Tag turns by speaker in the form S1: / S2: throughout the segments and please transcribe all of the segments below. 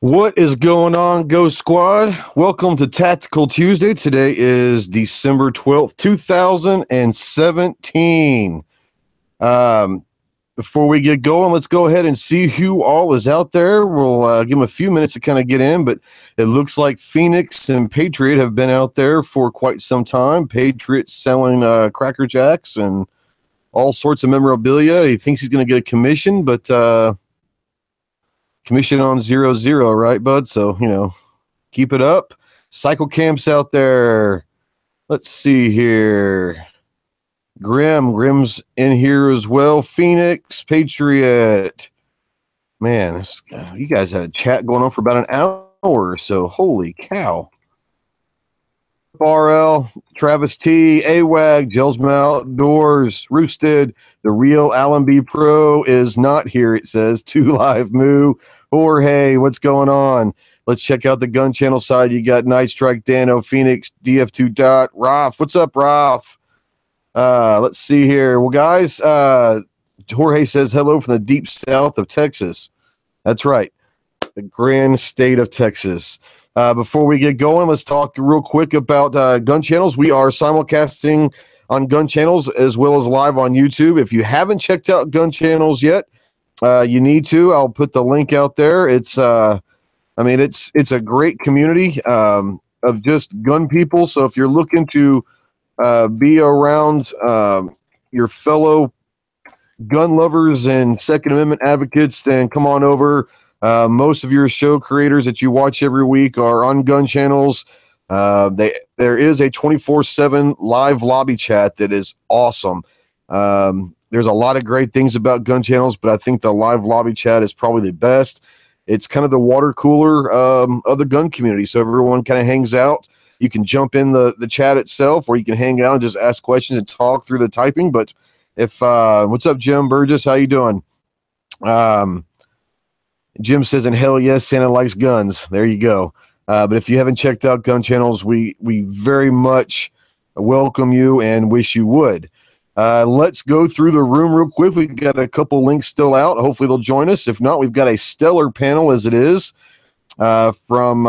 S1: What is going on, Ghost Squad? Welcome to Tactical Tuesday. Today is December 12th, 2017. Before we get going, let's go ahead and see who all is out there. We'll give them a few minutes to kind of get in, but it looks like Phoenix and Patriot have been out there for quite some time. Patriot selling Cracker Jacks and all sorts of memorabilia. He thinks he's going to get a commission, but commission on 0-0, right, bud? So, keep it up. Cycle Camp's out there. Let's see here. Grim's in here as well. Phoenix, Patriot. Man, you guys had a chat going on for about an hour or so. Holy cow. RL, Travis T, AWAG, Gelsma Outdoors, Roosted, the real Alan B Pro is not here, it says. 2 Live Moo, Jorge, what's going on? Let's check out the gun channel side. You got Night Strike, Dano, Phoenix, DF2 Dot, Ralph. What's up, Ralph? Let's see here. Well, guys, Jorge says hello from the deep south of Texas. That's right, the grand state of Texas. Before we get going, let's talk real quick about Gun Channels. We are simulcasting on Gun Channels as well as live on YouTube. If you haven't checked out Gun Channels yet, you need to. I'll put the link out there. It's a great community of just gun people. So if you're looking to be around your fellow gun lovers and Second Amendment advocates, then come on over. Most of your show creators that you watch every week are on Gun Channels. There is a 24/7 live lobby chat that is awesome. There's a lot of great things about Gun Channels, but I think the live lobby chat is probably the best. It's kind of the water cooler of the gun community, so everyone kind of hangs out. You can jump in the chat itself, or you can hang out and just ask questions and talk through the typing. But if what's up, Jim Burgess? How you doing? Jim says, and hell yes, Santa likes guns. There you go. But if you haven't checked out Gun Channels, we very much welcome you and wish you would. Let's go through the room real quick. We've got a couple links still out. Hopefully they'll join us. If not, we've got a stellar panel as it is from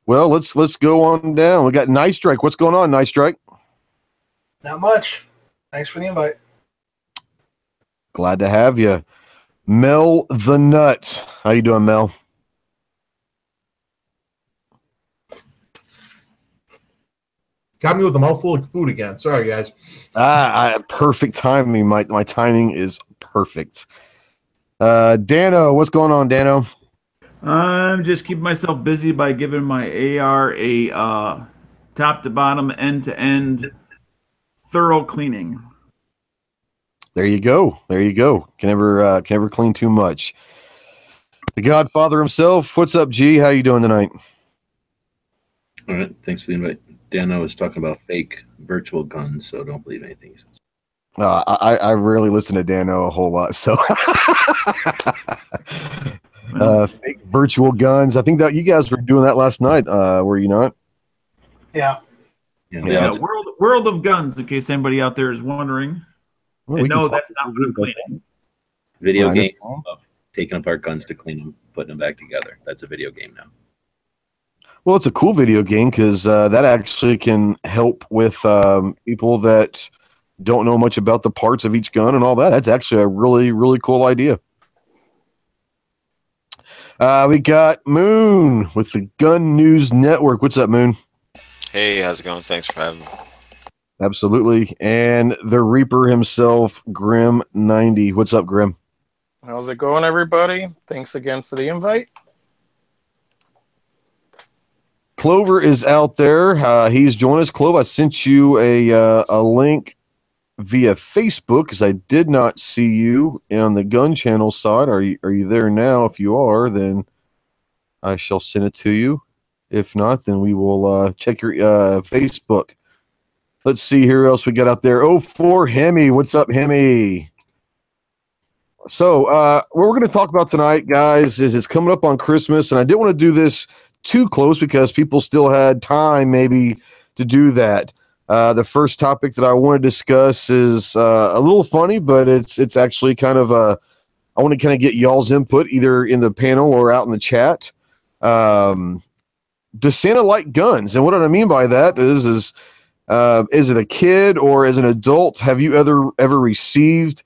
S1: let's go on down. We got Night Strike. What's going on, Night Strike?
S2: Not much. Thanks for the invite.
S1: Glad to have you. Mel the Nut. How you doing, Mel?
S3: Got me with a mouthful of food again. Sorry, guys.
S1: Perfect timing. My timing is perfect. Dano, what's going on, Dano?
S4: I'm just keeping myself busy by giving my AR a top to bottom, end to end, thorough cleaning.
S1: There you go. There you go. Can never clean too much. The Godfather himself. What's up, G? How you doing tonight?
S5: All right. Thanks for the invite. Dan was talking about fake virtual guns, so don't believe anything he says.
S1: I rarely listen to Dano a whole lot, so fake virtual guns. I think that you guys were doing that last night, were you not?
S2: Yeah.
S4: Yeah. World of Guns, in case anybody out there is wondering.
S1: Well,
S4: no, that's not for cleaning.
S5: Video game of taking apart guns to clean them, putting them back together. That's a video game now.
S1: Well, it's a cool video game because that actually can help with people that don't know much about the parts of each gun and all that. That's actually a really, really cool idea. We got Moon with the Gun News Network. What's up, Moon?
S6: Hey, how's it going? Thanks for having me.
S1: Absolutely. And the Reaper himself, Grim90. What's up, Grim?
S7: How's it going, everybody? Thanks again for the invite.
S1: Clover is out there. He's joined us. Clover, I sent you a link via Facebook because I did not see you on the Gun Channel side. Are you there now? If you are, then I shall send it to you. If not, then we will check your Facebook. Let's see who else we got out there. 04 Hemi. What's up, Hemi? So what we're going to talk about tonight, guys, is it's coming up on Christmas, and I didn't want to do this too close because people still had time maybe to do that. The first topic that I want to discuss is a little funny, but it's actually kind of a I want to kind of get y'all's input either in the panel or out in the chat. Does Santa like guns? And what I mean by that is it a kid or as an adult? Have you ever received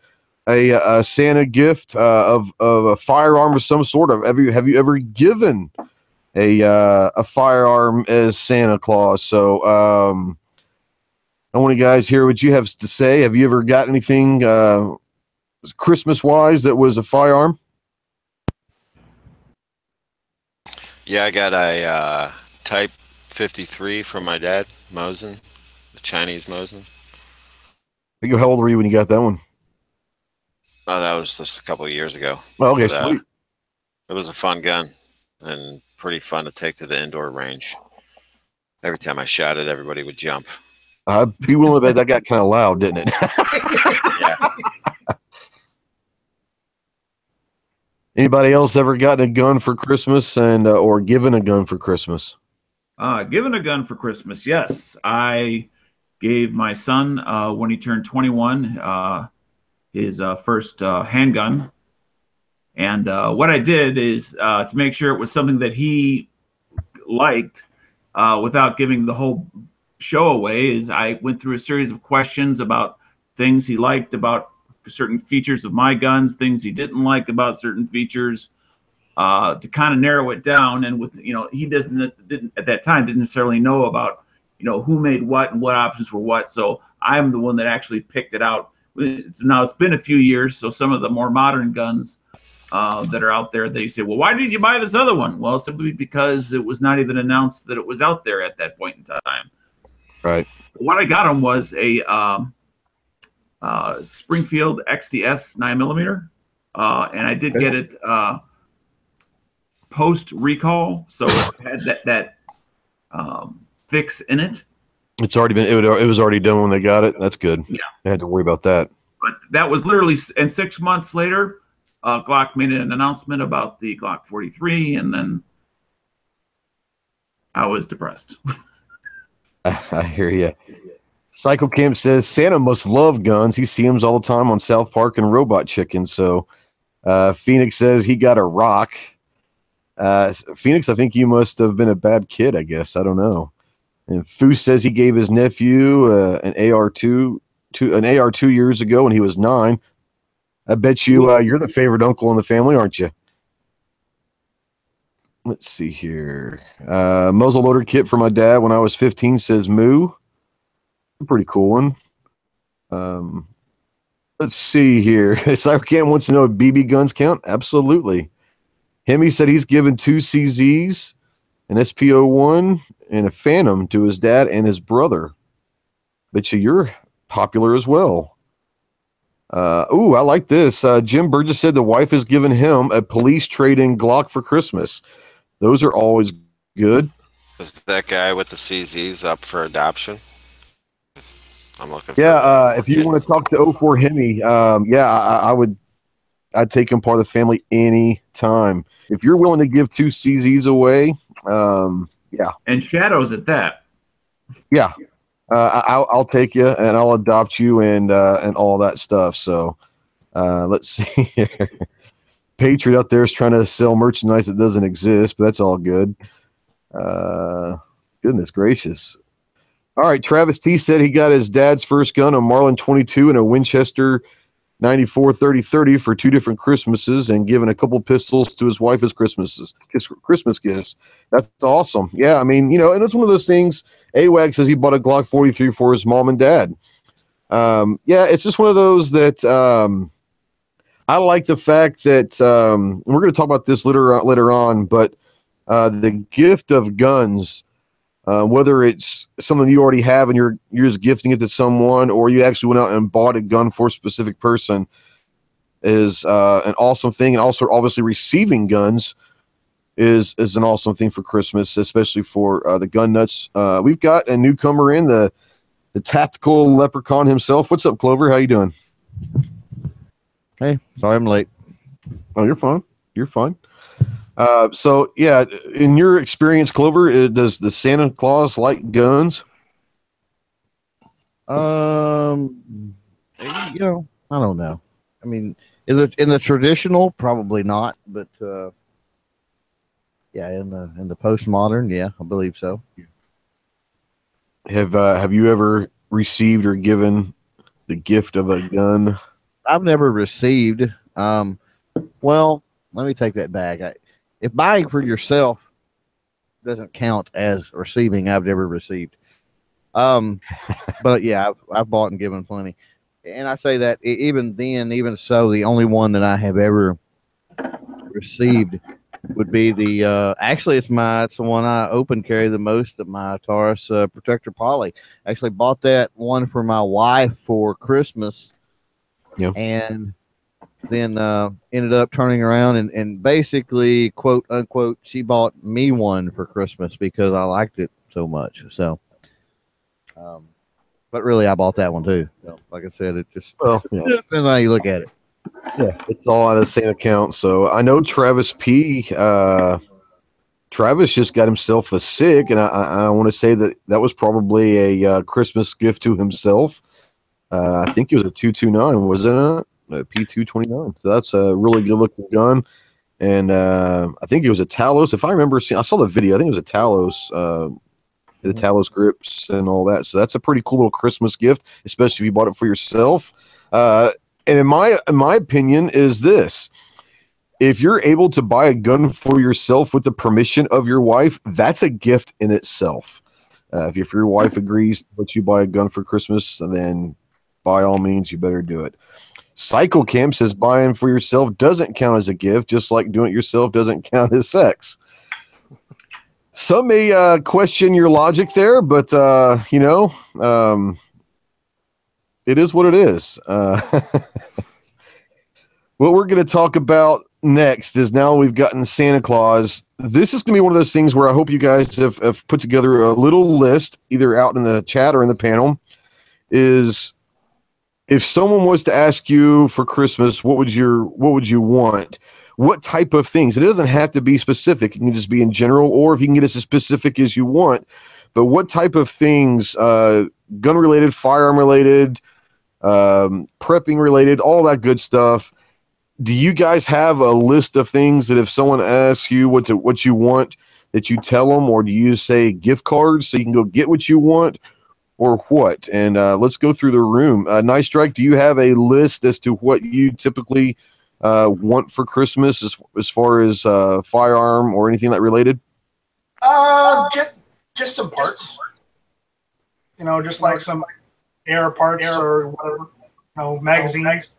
S1: a Santa gift of a firearm of some sort? Have you ever given a firearm as Santa Claus? So I want you guys hear what you have to say. Have you ever got anything Christmas wise that was a firearm?
S6: Yeah, I got a Type 53 from my dad, Mosin, the Chinese Mosin.
S1: How old were you when you got that one?
S6: Oh, that was just a couple of years ago.
S1: Oh, okay,
S6: But,
S1: sweet.
S6: it was a fun gun and pretty fun to take to the indoor range. Every time I shot it, everybody would jump.
S1: I'd be willing to bet that got kind of loud, didn't it?
S6: Yeah.
S1: Anybody else ever gotten a gun for Christmas and or given a gun for Christmas?
S4: Given a gun for Christmas, yes. I gave my son, when he turned 21, his first handgun. And what I did is to make sure it was something that he liked without giving the whole show away is I went through a series of questions about things he liked about certain features of my guns, things he didn't like about certain features, to kind of narrow it down. And with, he didn't at that time didn't necessarily know about, who made what and what options were what. So I'm the one that actually picked it out. Now it's been a few years, so some of the more modern guns that are out there, they say, well, why did you buy this other one? Well, simply because it was not even announced that it was out there at that point in time.
S1: Right.
S4: What I got him was a Springfield XDS 9mm, and I did get it post recall, so it had that fix in it.
S1: It's already been. It was already done when they got it. That's good.
S4: Yeah,
S1: they had to worry about that.
S4: But that was literally, and 6 months later, Glock made an announcement about the Glock 43, and then I was depressed.
S1: I hear you. Cycle Camp says Santa must love guns. He sees them all the time on South Park and Robot Chicken. So Phoenix says he got a rock. Phoenix, I think you must have been a bad kid, I guess. I don't know. And Foo says he gave his nephew an AR-2 2 years ago when he was 9. I bet you you're the favorite uncle in the family, aren't you? Let's see here. Muzzle loader kit for my dad when I was 15, says Moo. A pretty cool one. Let's see here. Cybercam wants to know if BB guns count. Absolutely. Hemi said he's given 2 CZs, an SPO1, and a Phantom to his dad and his brother. Bet you're popular as well. I like this. Jim Burgess said the wife has given him a police trade-in Glock for Christmas. Those are always good.
S6: Is that guy with the CZs up for adoption? I'm looking.
S1: Yeah, if you want to talk to 04 Hemi, I'd take him part of the family anytime. If you're willing to give 2 CZs away, yeah.
S4: And Shadows at that.
S1: Yeah. I'll take you and I'll adopt you and all that stuff. So let's see here. Patriot out there is trying to sell merchandise that doesn't exist, but that's all good. Goodness gracious. All right, Travis T said he got his dad's first gun, a Marlin 22 and a Winchester 94 30-30 for 2 different Christmases, and given a couple pistols to his wife as Christmas gifts. That's awesome. Yeah, I mean, and it's one of those things. AWAG says he bought a Glock 43 for his mom and dad. Yeah, it's just one of those that I like the fact that we're going to talk about this later on, but the gift of guns, whether it's something you already have and you're just gifting it to someone, or you actually went out and bought a gun for a specific person, is an awesome thing. And also, obviously, receiving guns is an awesome thing for Christmas, especially for the gun nuts. We've got a newcomer in, the tactical leprechaun himself. What's up, Clover? How you doing?
S8: Hey, sorry I'm late.
S1: Oh, you're fine. You're fine. So yeah, in your experience, Clover, does the Santa Claus like guns?
S8: I don't know. I mean, in the traditional, probably not, but yeah, in the postmodern, yeah, I believe so.
S1: Have you ever received or given the gift of a gun?
S8: I've never received. Well, let me take that back. If buying for yourself doesn't count as receiving, I've never received. But yeah, I've bought and given plenty, and I say that even then, even so, the only one that I have ever received would be the actually it's the one I open carry the most of my Taurus Protector Poly. I actually bought that one for my wife for Christmas, and then ended up turning around and basically, quote unquote, she bought me one for Christmas because I liked it so much. So but really I bought that one too. So, like I said, it just depends on how you look at it.
S1: Yeah, it's all on the same account. So I know Travis P. Travis just got himself a SIG, and I want to say that was probably a Christmas gift to himself. I think it was a 229, wasn't it? A P229. So that's a really good looking gun, and I think it was a Talos. If I remember, I saw the video. I think it was a Talos. The Talos grips and all that. So that's a pretty cool little Christmas gift, especially if you bought it for yourself. And in my opinion, is this: if you're able to buy a gun for yourself with the permission of your wife, that's a gift in itself. If your wife agrees to let you buy a gun for Christmas, then by all means, you better do it. Cycle Camp says buying for yourself doesn't count as a gift, just like doing it yourself doesn't count as sex. Some may question your logic there, but it is what it is. What we're going to talk about next is, now we've gotten Santa Claus. This is going to be one of those things where I hope you guys have put together a little list, either out in the chat or in the panel. Is, if someone was to ask you for Christmas, what would you want? What type of things? It doesn't have to be specific. It can just be in general, or if you can get as specific as you want. But what type of things, gun-related, firearm-related, prepping related, all that good stuff. Do you guys have a list of things that if someone asks you what you want, that you tell them, or do you say gift cards so you can go get what you want, or what? And let's go through the room. Nice Strike, do you have a list as to what you typically want for Christmas as far as firearm or anything that related?
S2: Just some parts. Just like some air parts or whatever. Magazines,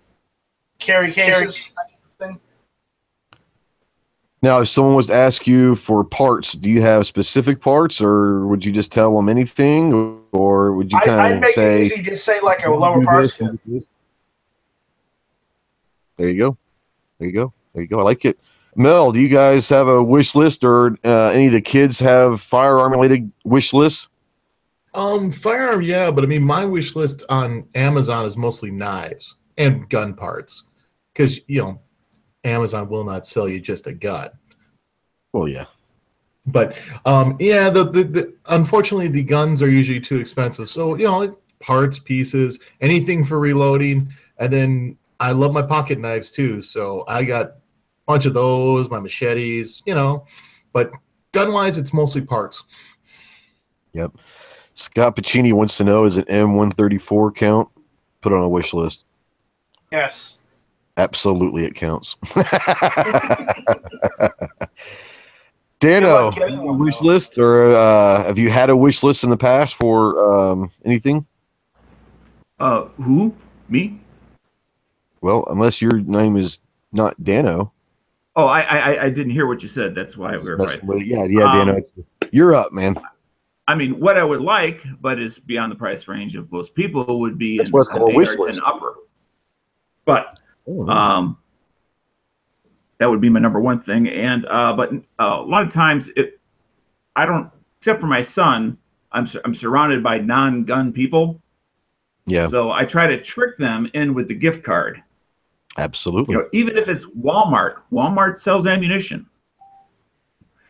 S2: carry cases, that kind of thing.
S1: Now, if someone was to ask you for parts, do you have specific parts, or would you just tell them anything, or would you kind of say?
S2: I'd make it easy, just say like a lower parts kit.
S1: There you go. There you go. There you go. I like it. Mel, do you guys have a wish list, or any of the kids have firearm-related wish lists?
S3: Firearm, yeah, but I mean, my wish list on Amazon is mostly knives and gun parts, because Amazon will not sell you just a gun.
S1: Well, yeah.
S3: But yeah, the unfortunately the guns are usually too expensive. So parts, pieces, anything for reloading, and then I love my pocket knives too. So I got a bunch of those, my machetes, But gun-wise, it's mostly parts.
S1: Yep. Scott Pacini wants to know, is an M134 count? Put it on a wish list.
S2: Yes.
S1: Absolutely, it counts. Dano, a wish list, or have you had a wish list in the past for anything?
S4: Who? Me?
S1: Well, unless your name is not Dano.
S4: Oh, I didn't hear what you said. That's why we're right.
S1: Yeah, Dano. You're up, man.
S4: I mean, what I would like, but is beyond the price range of most people, would be
S1: that's what's called a wish list.
S4: Upper. But that would be my number one thing. And but a lot of times, I don't, except for my son, I'm surrounded by non-gun people.
S1: Yeah.
S4: So I try to trick them in with the gift card.
S1: Absolutely.
S4: Even if it's Walmart. Walmart sells ammunition,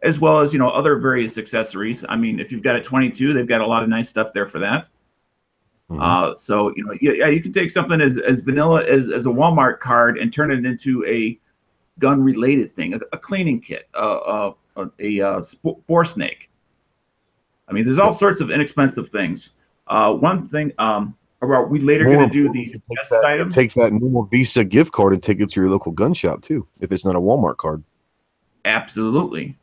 S4: as well as other various accessories. I mean, if you've got a 22, they've got a lot of nice stuff there for that. So yeah, you can take something as vanilla as a Walmart card and turn it into a gun-related thing, a cleaning kit, a bore snake. I mean, there's all sorts of inexpensive things. One thing, are we later going to do these test items?
S1: Take that normal Visa gift card and take it to your local gun shop too, if it's not a Walmart card.
S4: Absolutely.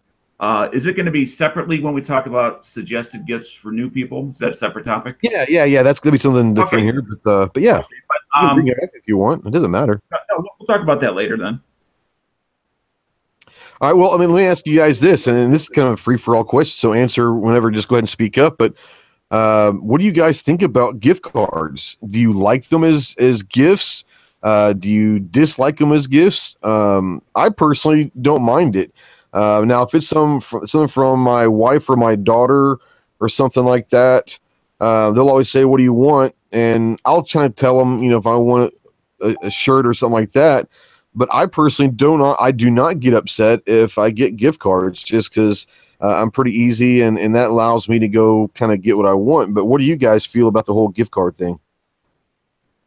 S4: Is it going to be separately when we talk about suggested gifts for new people? Is that a separate topic?
S1: Yeah. That's going to be something different here, but yeah, you can bring it up if you want. It doesn't matter.
S4: No, we'll talk about that later then.
S1: All right. Well, I mean, let me ask you guys this, and this is kind of a free for all question, so answer whenever. Just go ahead and speak up. But what do you guys think about gift cards? Do you like them as gifts? Do you dislike them as gifts? I personally don't mind it. Now, if it's something from my wife or my daughter or something like that, they'll always say, "What do you want?" And I'll try to tell them, if I want a shirt or something like that. But I personally do not get upset if I get gift cards, just because I'm pretty easy and that allows me to go kind of get what I want. But what do you guys feel about the whole gift card thing?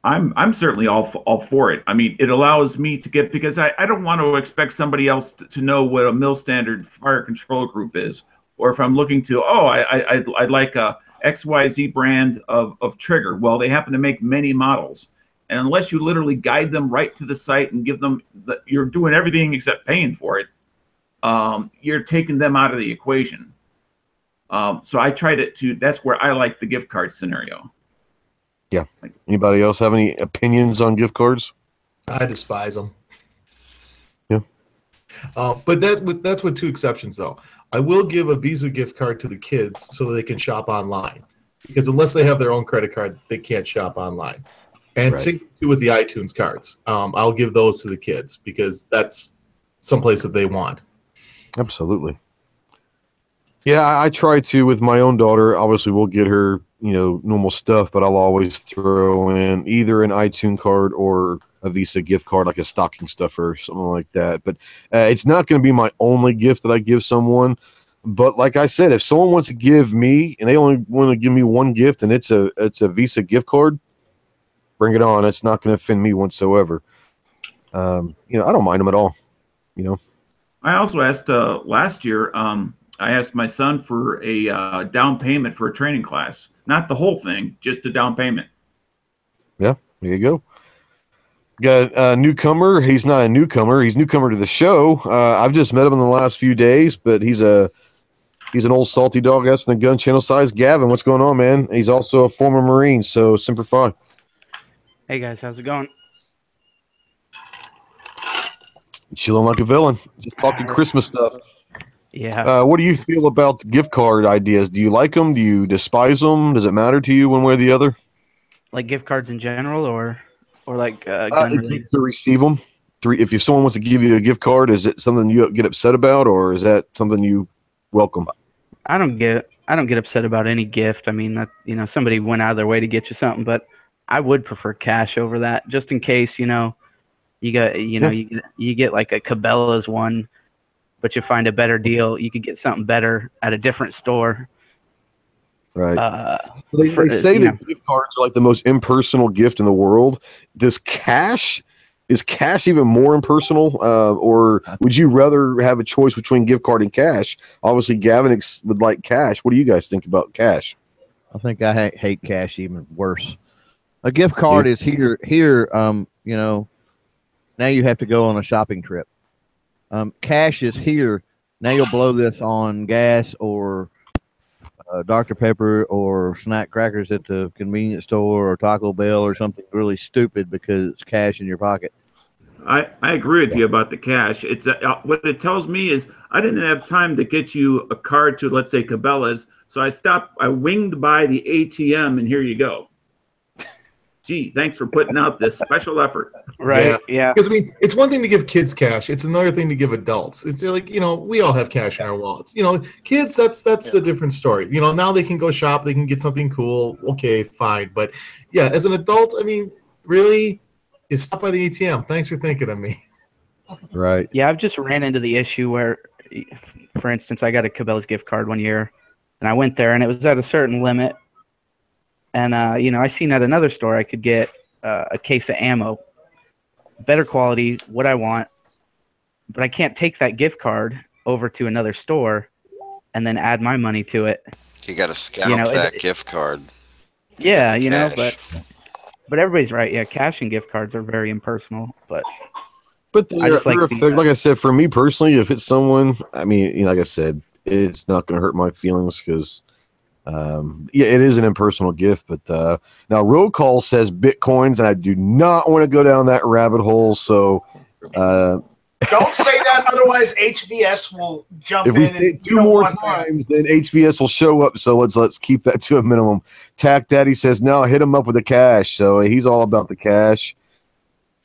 S4: I'm certainly all for it. I mean, it allows me to get, because I don't want to expect somebody else to know what a mil standard fire control group is, or if I'm looking to, I'd like a XYZ brand of trigger. Well, they happen to make many models. And unless you literally guide them right to the site and give them, you're doing everything except paying for it, you're taking them out of the equation. So I tried it that's where I like the gift card scenario.
S1: Yeah. Anybody else have any opinions on gift cards?
S3: I despise them.
S1: Yeah.
S3: But that's with two exceptions, though. I will give a Visa gift card to the kids so they can shop online, because unless they have their own credit card, they can't shop online. And same too with the iTunes cards. I'll give those to the kids because that's someplace that they want.
S1: Absolutely. Yeah, I try to with my own daughter. Obviously, we'll get her, normal stuff, but I'll always throw in either an iTunes card or a Visa gift card, like a stocking stuffer or something like that. But it's not going to be my only gift that I give someone. But like I said, if someone wants to give me, and they only want to give me one gift, and it's a Visa gift card, bring it on. It's not going to offend me whatsoever. I don't mind them at all.
S4: I also asked last year. I asked my son for a down payment for a training class. Not the whole thing, just a down payment. Yeah,
S1: there you go. Got a newcomer. He's not a newcomer. He's a newcomer to the show. I've just met him in the last few days, but he's an old salty dog that's from the Gun Channel size. Gavin, what's going on, man? He's also a former Marine, so Semper Fi.
S9: Hey guys, how's it going?
S1: Chilling like a villain. Just talking Christmas stuff.
S9: Yeah.
S1: What do you feel about gift card ideas? Do you like them? Do you despise them? Does it matter to you one way or the other?
S9: Like gift cards in general, or like
S1: to receive them? If someone wants to give you a gift card, is it something you get upset about, or is that something you welcome?
S9: I don't get upset about any gift. I mean, that somebody went out of their way to get you something, but I would prefer cash over that, just in case you get like a Cabela's one, but you find a better deal. You could get something better at a different store.
S1: Right. They say that gift cards are like the most impersonal gift in the world. Is cash even more impersonal, or would you rather have a choice between gift card and cash? Obviously, Gavin would like cash. What do you guys think about cash?
S8: I think I hate cash even worse. A gift card is here. Now you have to go on a shopping trip. Cash is here. Now you'll blow this on gas or Dr. Pepper or snack crackers at the convenience store or Taco Bell or something really stupid because it's cash in your pocket.
S4: I agree with you about the cash. It's what it tells me is I didn't have time to get you a card to, let's say, Cabela's, so I winged by the ATM, and here you go. Gee, thanks for putting out this special effort.
S9: Right. Yeah.
S3: Because it's one thing to give kids cash. It's another thing to give adults. It's like, we all have cash in our wallets. Kids, that's a different story. Now they can go shop, they can get something cool. Okay, fine. But yeah, as an adult, really, you stop by the ATM. Thanks for thinking of me.
S1: Right.
S9: Yeah, I've just ran into the issue where, for instance, I got a Cabela's gift card one year, and I went there, and it was at a certain limit. And I seen at another store I could get a case of ammo, better quality, what I want, but I can't take that gift card over to another store and then add my money to it.
S6: You got to scalp that gift card.
S9: Yeah, but everybody's right. Yeah, cash and gift cards are very impersonal, but
S1: I just like I said, for me personally, if it's someone, I mean, like I said, it's not going to hurt my feelings because, it is an impersonal gift. But now, roll call says Bitcoins, and I do not want to go down that rabbit hole. So,
S2: don't say that, otherwise HVS will jump in. If we say it
S1: 2 more times, then HVS will show up. So let's keep that to a minimum. Tack Daddy says no, hit him up with the cash. So he's all about the cash.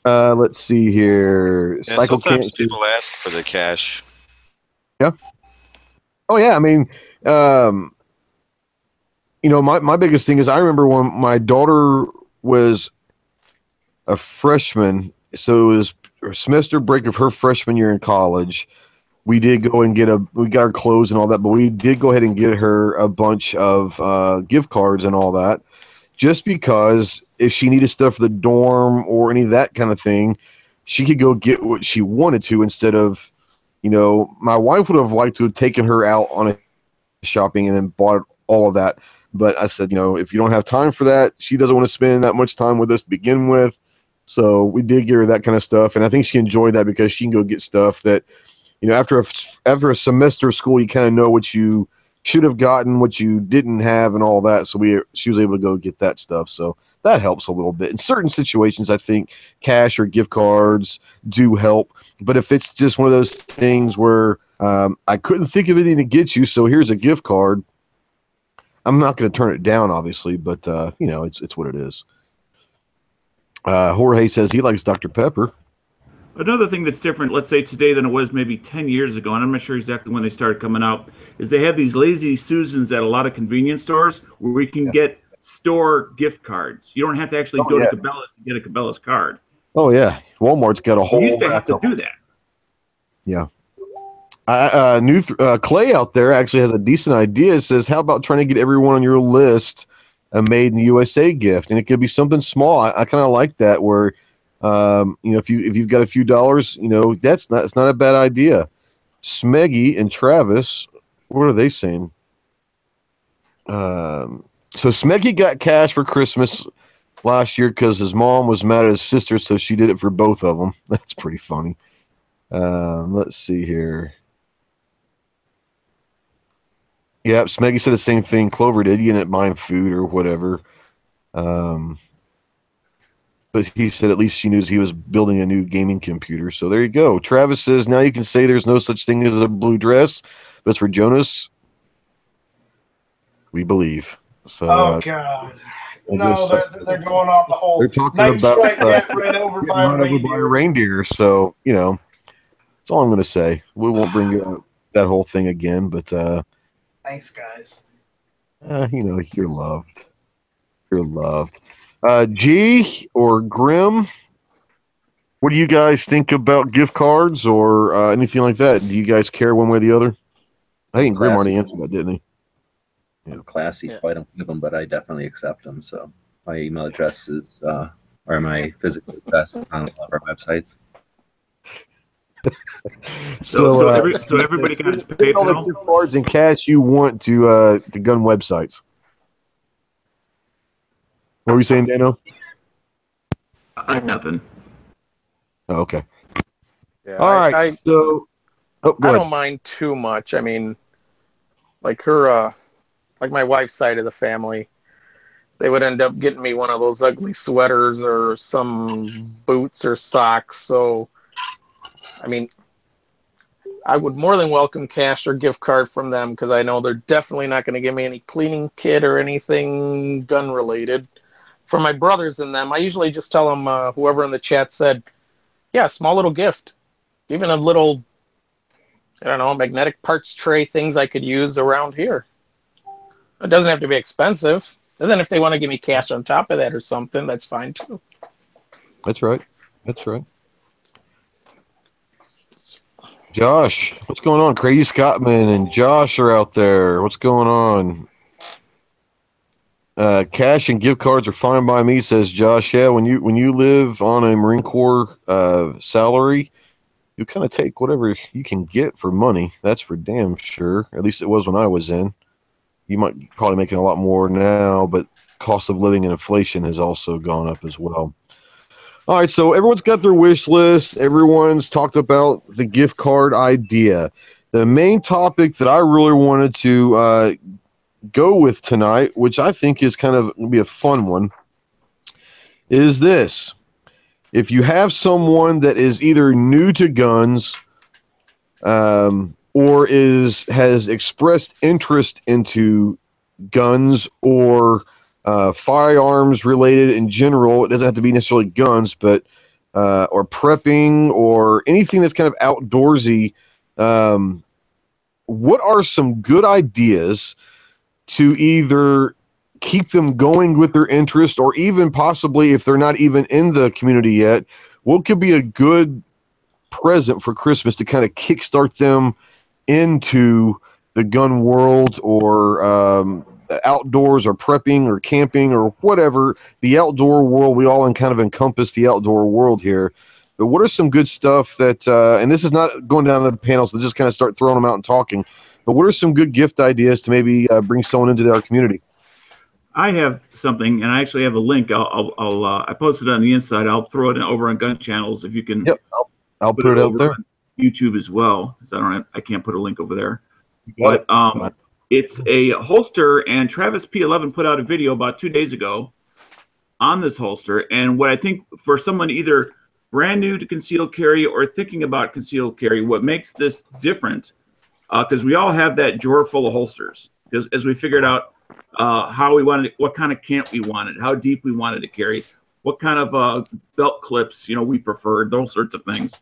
S1: Let's see here.
S6: Yeah, sometimes people ask for the cash.
S1: Yeah. Oh yeah. I mean, my biggest thing is I remember when my daughter was a freshman, so it was a semester break of her freshman year in college. We did go and we got her clothes and all that, but we did go ahead and get her a bunch of gift cards and all that, just because if she needed stuff for the dorm or any of that kind of thing, she could go get what she wanted to instead of, my wife would have liked to have taken her out on a shopping and then bought all of that. But I said, if you don't have time for that, she doesn't want to spend that much time with us to begin with. So we did get her that kind of stuff. And I think she enjoyed that because she can go get stuff that, after a semester of school, you kind of know what you should have gotten, what you didn't have, and all that. So she was able to go get that stuff. So that helps a little bit. In certain situations, I think cash or gift cards do help. But if it's just one of those things where I couldn't think of anything to get you, so here's a gift card, I'm not going to turn it down, obviously. But, it's what it is. Jorge says he likes Dr. Pepper.
S4: Another thing that's different, let's say today, than it was maybe 10 years ago, and I'm not sure exactly when they started coming out, is they have these Lazy Susans at a lot of convenience stores where we can get store gift cards. You don't have to actually go to Cabela's to get a Cabela's card.
S1: Oh, yeah. Walmart's got a whole...
S4: We used to have to do that.
S1: Yeah. Clay out there actually has a decent idea. It says, how about trying to get everyone on your list a Made in the USA gift? And it could be something small. I kind of like that where... if you've got a few dollars, it's not a bad idea. Smeggy and Travis, what are they saying? So Smeggy got cash for Christmas last year because his mom was mad at his sister, so she did it for both of them. That's pretty funny. Let's see here. Yeah, Smeggy said the same thing Clover did. You didn't mind food or whatever. But he said at least she knew he was building a new gaming computer. So there you go. Travis says, now you can say there's no such thing as a blue dress. But for Jonas, we believe. So,
S2: oh, God. No, they're going on the whole...
S1: They're talking
S2: Night
S1: about
S2: Strike got ran over by a
S1: reindeer. So, that's all I'm going to say. We won't bring up that whole thing again. But
S2: thanks, guys.
S1: You're loved. You're loved. G or Grim, what do you guys think about gift cards or anything like that? Do you guys care one way or the other? I think Grim already answered that, didn't he?
S5: Yeah. Classy. I don't give them, but I definitely accept them. So my email address is, or my physical address on all of our websites.
S4: So everybody got his PayPal.
S1: All the gift cards and cash you want to gun websites. What were you saying, Dano?
S4: Nothing.
S1: Oh, okay.
S7: Yeah,
S1: all right. I
S7: don't mind too much. I mean, like her, like my wife's side of the family, they would end up getting me one of those ugly sweaters or some boots or socks. So, I mean, I would more than welcome cash or gift card from them because I know they're definitely not going to give me any cleaning kit or anything gun related. For my brothers and them, I usually just tell them, whoever in the chat said, yeah, small little gift. Even a little, I don't know, magnetic parts tray, things I could use around here. It doesn't have to be expensive. And then if they want to give me cash on top of that or something, that's fine too.
S1: That's right. That's right. Josh, what's going on? Crazy Scottman and Josh are out there. What's going on? Cash and gift cards are fine by me, says Josh. Yeah, when you live on a Marine Corps salary, you kind of take whatever you can get for money. That's for damn sure. At least it was when I was in. You might be probably making a lot more now, but cost of living and inflation has also gone up as well. All right, so everyone's got their wish list. Everyone's talked about the gift card idea. The main topic that I really wanted to go with tonight, which I think is kind of going to be a fun one, is this. If you have someone that is either new to guns or has expressed interest into guns or firearms related in general, it doesn't have to be necessarily guns, but or prepping or anything that's kind of outdoorsy, what are some good ideas to either keep them going with their interest, or even possibly if they're not even in the community yet, what could be a good present for Christmas to kind of kickstart them into the gun world, or outdoors, or prepping, or camping, or whatever, the outdoor world? We all kind of encompass the outdoor world here. But what are some good stuff that, and this is not going down the panels, so just kind of start throwing them out and talking, but what are some good gift ideas to maybe bring someone into our community?
S4: I have something, and I actually have a link. I posted it on the inside. I'll throw it over on GunChannels if you can.
S1: Yep, I'll put it out there.
S4: On YouTube as well, because I can't put a link over there. But it's a holster, and Travis P11 put out a video about 2 days ago on this holster. And what I think for someone either brand new to concealed carry or thinking about concealed carry, what makes this different, because we all have that drawer full of holsters, because as we figured out how we wanted it, what kind of camp we wanted, how deep we wanted to carry, what kind of belt clips we preferred, those sorts of things.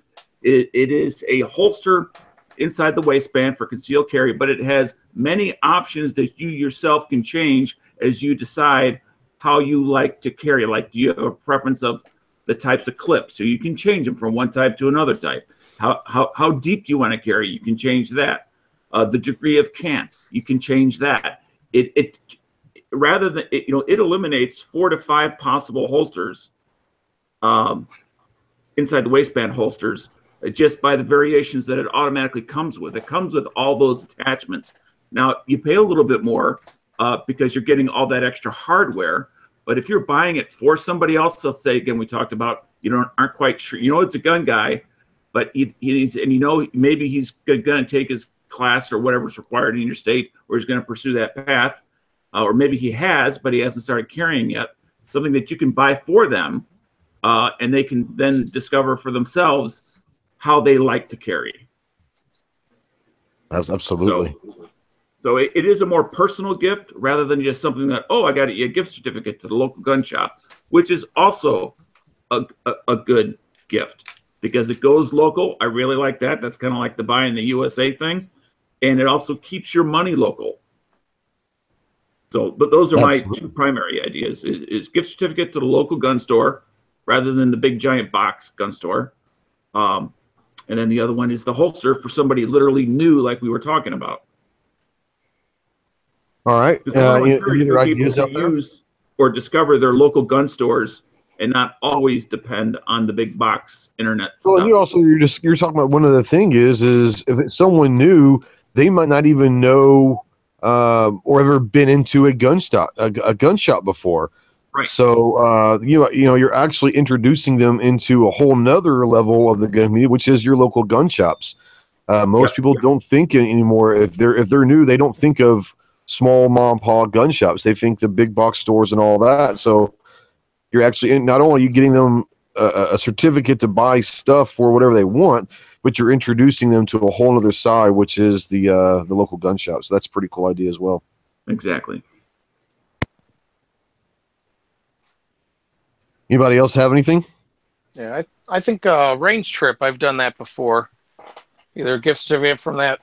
S4: It is a holster inside the waistband for concealed carry, but it has many options that you yourself can change as you decide how you like to carry. Like, do you have a preference of the types of clips? So you can change them from one type to another type. How deep do you want to carry? You can change that. The degree of cant, you can change that. It rather than it eliminates 4 to 5 possible holsters inside the waistband holsters, just by the variations that it automatically comes with. It comes with all those attachments. Now, you pay a little bit more because you're getting all that extra hardware. But if you're buying it for somebody else, let's say, again, we talked about, aren't quite sure, it's a gun guy, but maybe he's going to take his class or whatever's required in your state, or he's going to pursue that path, or maybe he has, but he hasn't started carrying yet. Something that you can buy for them, and they can then discover for themselves how they like to carry.
S1: Absolutely.
S4: So it is a more personal gift rather than just something that, I got a gift certificate to the local gun shop, which is also a good gift because it goes local. I really like that. That's kind of like the buy in the USA thing. And it also keeps your money local. So, but those are my two primary ideas: is gift certificate to the local gun store rather than the big giant box gun store. And then the other one is the holster for somebody literally new, like we were talking about.
S1: All right.
S4: Any other ideas out there? Use or discover their local gun stores and not always depend on the big box internet stuff.
S1: You're talking about one of the thing is if it's someone new, they might not even know or ever been into a gun shop before.
S4: Right.
S1: So you're actually introducing them into a whole nother level of the gun community, which is your local gun shops. Most people don't think anymore. If they're new, they don't think of small mom and pop gun shops. They think the big box stores and all that. So you're actually not only are you getting them a certificate to buy stuff for whatever they want, but you're introducing them to a whole other side, which is the local gun shop. So that's a pretty cool idea as well.
S4: Exactly.
S1: Anybody else have anything?
S7: Yeah, I think range trip. I've done that before. Either a gift certificate from that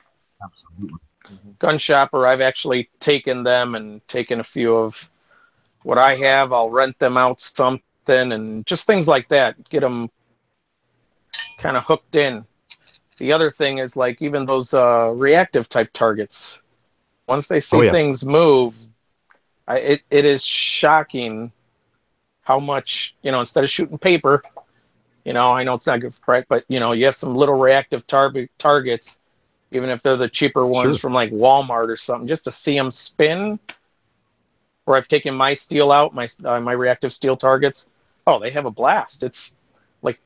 S7: gun shop, or I've actually taken them and taken a few of what I have. I'll rent them out something and just things like that. Get them kind of hooked in. The other thing is like even those reactive type targets. Once they see things move, It is shocking how much, instead of shooting paper, I know it's not good for crack, but you have some little reactive targets, even if they're the cheaper ones from like Walmart or something, just to see them spin. Or I've taken my steel out, my reactive steel targets. Oh, they have a blast. It's like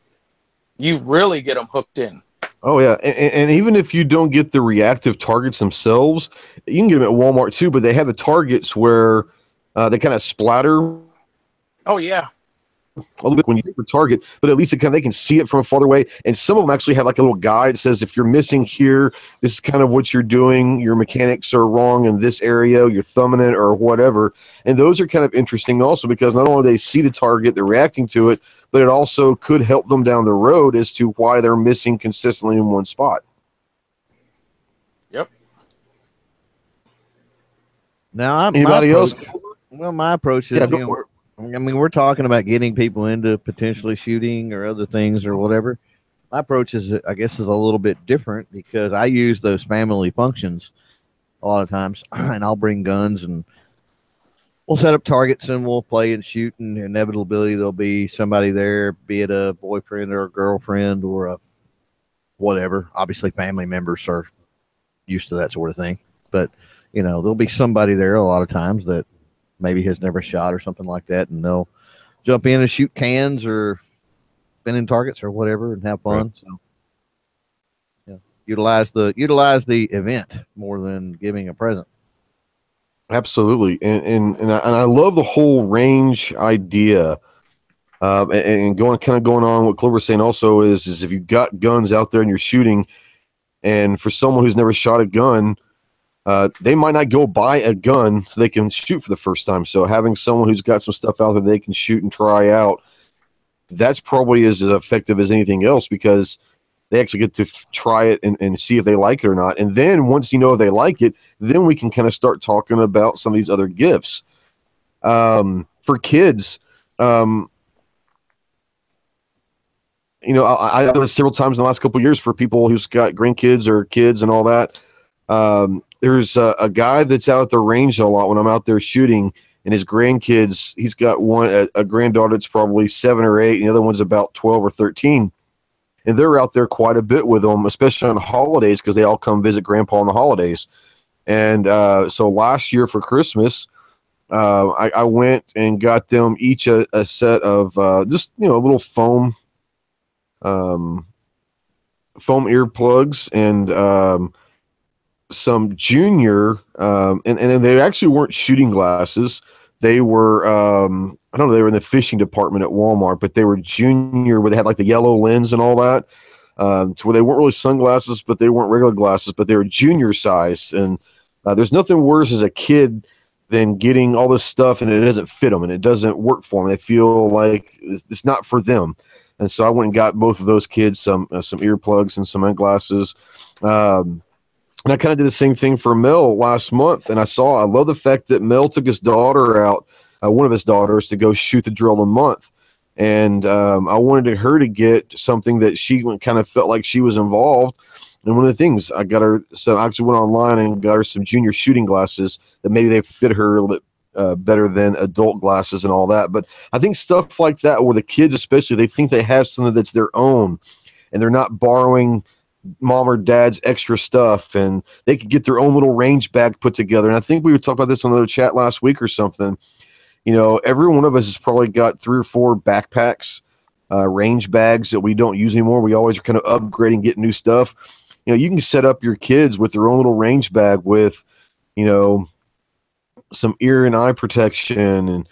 S7: you really get them hooked in.
S1: Oh yeah, and even if you don't get the reactive targets themselves, you can get them at Walmart too. But they have the targets where they kind of splatter.
S7: Oh yeah.
S1: A little bit when you hit the target, but at least they can see it from farther away. And some of them actually have like a little guide that says if you're missing here, this is kind of what you're doing. Your mechanics are wrong in this area. You're thumbing it or whatever. And those are kind of interesting also because not only do they see the target, they're reacting to it, but it also could help them down the road as to why they're missing consistently in one spot.
S7: Yep.
S8: Now,
S1: anybody else?
S8: Well, my approach is, we're talking about getting people into potentially shooting or other things or whatever. My approach is, I guess, is a little bit different because I use those family functions a lot of times, and I'll bring guns and we'll set up targets and we'll play and shoot, and inevitably there'll be somebody there, be it a boyfriend or a girlfriend or a whatever. Obviously, family members are used to that sort of thing, but there'll be somebody there a lot of times that maybe has never shot or something like that, and they'll jump in and shoot cans or spinning targets or whatever and have fun. Right. So, utilize the event more than giving a present.
S1: Absolutely, and I love the whole range idea. And going on what Clover's saying also is if you've got guns out there and you're shooting, and for someone who's never shot a gun, they might not go buy a gun so they can shoot for the first time. So having someone who's got some stuff out there they can shoot and try out, that's probably as effective as anything else because they actually get to try it and see if they like it or not. And then once they like it, then we can kind of start talking about some of these other gifts. For kids, I've done this several times in the last couple of years for people who's got grandkids or kids and all that. There's a guy that's out at the range a lot when I'm out there shooting, and his grandkids, he's got a granddaughter that's probably 7 or 8, and the other one's about 12 or 13. And they're out there quite a bit with them, especially on holidays because they all come visit Grandpa on the holidays. And so last year for Christmas, I went and got them each a set of little foam earplugs and some junior and they actually weren't shooting glasses. They were they were in the fishing department at Walmart, but they were junior where they had like the yellow lens and all that, to where they weren't really sunglasses, but they weren't regular glasses, but they were junior size. And there's nothing worse as a kid than getting all this stuff and it doesn't fit them and it doesn't work for them. They feel like it's not for them. And so I went and got both of those kids some earplugs and some glasses. And I kind of did the same thing for Mel last month. And I love the fact that Mel took his daughter out, one of his daughters, to go shoot the drill a month. And I wanted her to get something that she kind of felt like she was involved. And one of the things I got her, so I actually went online and got her some junior shooting glasses that maybe they fit her a little bit better than adult glasses and all that. But I think stuff like that, where the kids especially, they think they have something that's their own and they're not borrowing mom or dad's extra stuff, and they could get their own little range bag put together. And I think we were talking about this on another chat last week or something. Every one of us has probably got 3 or 4 backpacks, range bags that we don't use anymore. We always are kind of upgrading, getting new stuff. You can set up your kids with their own little range bag with, some ear and eye protection and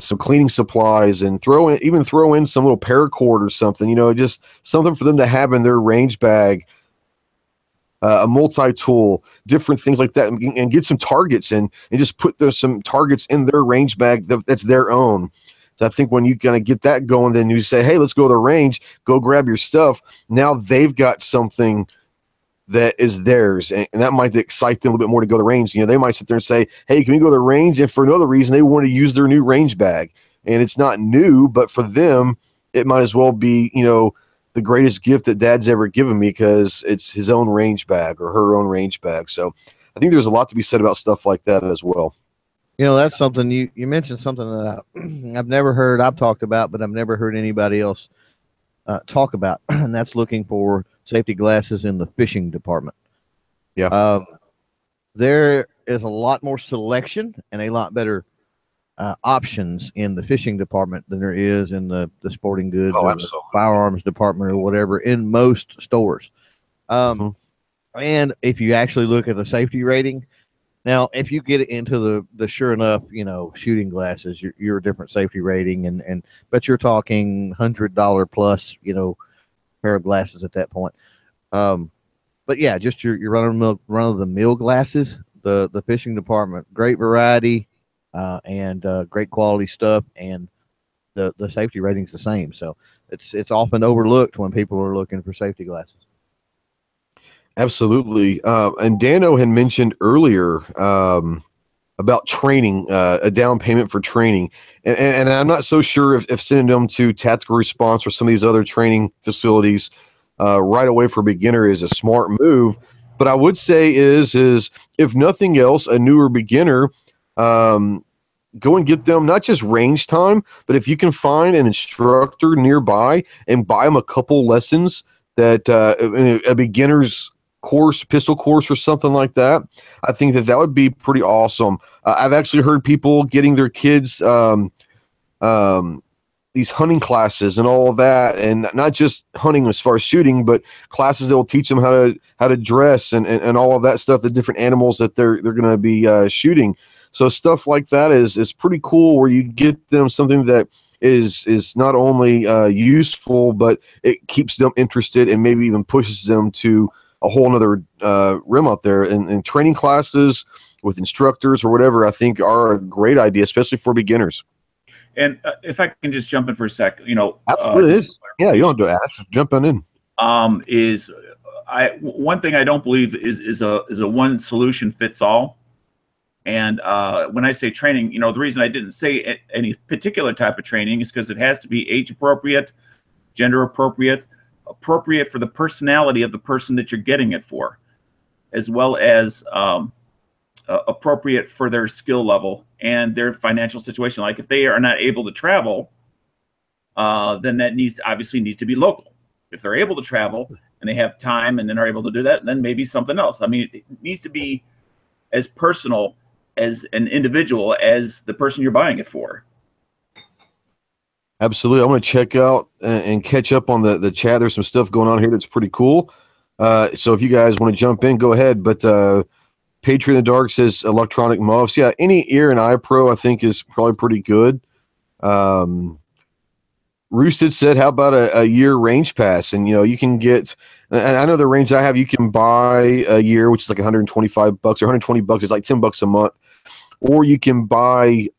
S1: some cleaning supplies, and throw in some little paracord or something, just something for them to have in their range bag, a multi-tool, different things like that, and get some targets and just put some targets in their range bag that's their own. So I think when you kind of get that going, then you say, hey, let's go to the range, go grab your stuff. Now they've got something that is theirs, and that might excite them a little bit more to go to the range. They might sit there and say, hey, can we go to the range? And for another reason, they want to use their new range bag, and it's not new, but for them, it might as well be, the greatest gift that dad's ever given me, because it's his own range bag or her own range bag. So I think there's a lot to be said about stuff like that as well.
S8: You know, that's something you mentioned something that I've never heard. I've talked about, but I've never heard anybody else talk about, and that's looking for safety glasses in the fishing department.
S1: Yeah.
S8: There is a lot more selection and a lot better options in the fishing department than there is in the sporting goods or the firearms department or whatever in most stores. And if you actually look at the safety rating, now if you get into the sure enough, shooting glasses, you're a different safety rating, but you're talking $100 plus, pair of glasses at that point. But yeah, just your run of the mill glasses. The fishing department, great variety, and great quality stuff, and the safety rating's the same. So it's often overlooked when people are looking for safety glasses.
S1: Absolutely. And Dano had mentioned earlier about training, a down payment for training. And I'm not so sure if sending them to Tactical Response or some of these other training facilities right away for beginner is a smart move. But I would say is if nothing else, a newer beginner, go and get them not just range time, but if you can find an instructor nearby and buy them a couple lessons that a beginner's course, pistol course or something like that, I think that would be pretty awesome. I've actually heard people getting their kids these hunting classes and all of that, and not just hunting as far as shooting, but classes that will teach them how to dress and all of that stuff, the different animals that they're going to be shooting. So stuff like that is pretty cool, where you get them something that is not only useful, but it keeps them interested and maybe even pushes them to a whole nother rim out there. And training classes with instructors or whatever, I think are a great idea, especially for beginners.
S4: And if I can just jump in for a sec,
S1: absolutely yeah, you don't have to ask, just jump in. One thing I don't believe is a one solution fits all. And when I say training, the reason I didn't say any particular type of training is because it has to be age appropriate, gender appropriate for the personality of the person that you're getting it for, as well as appropriate for their skill level and their financial situation. Like if they are not able to travel, then that obviously needs to be local. If they're able to travel and they have time and then are able to do that, then maybe something else. I mean, it needs to be as personal as an individual as the person you're buying it for. Absolutely. I'm going to check out and catch up on the chat. There's some stuff going on here that's pretty cool. So if you guys want to jump in, go ahead. But Patriot in the Dark says electronic muffs. Yeah, any ear and eye pro I think is probably pretty good. Roosted said, how about a year range pass? And you can get, and I know the range I have, you can buy a year, which is like $125 or $120. It's like $10 a month, or you can buy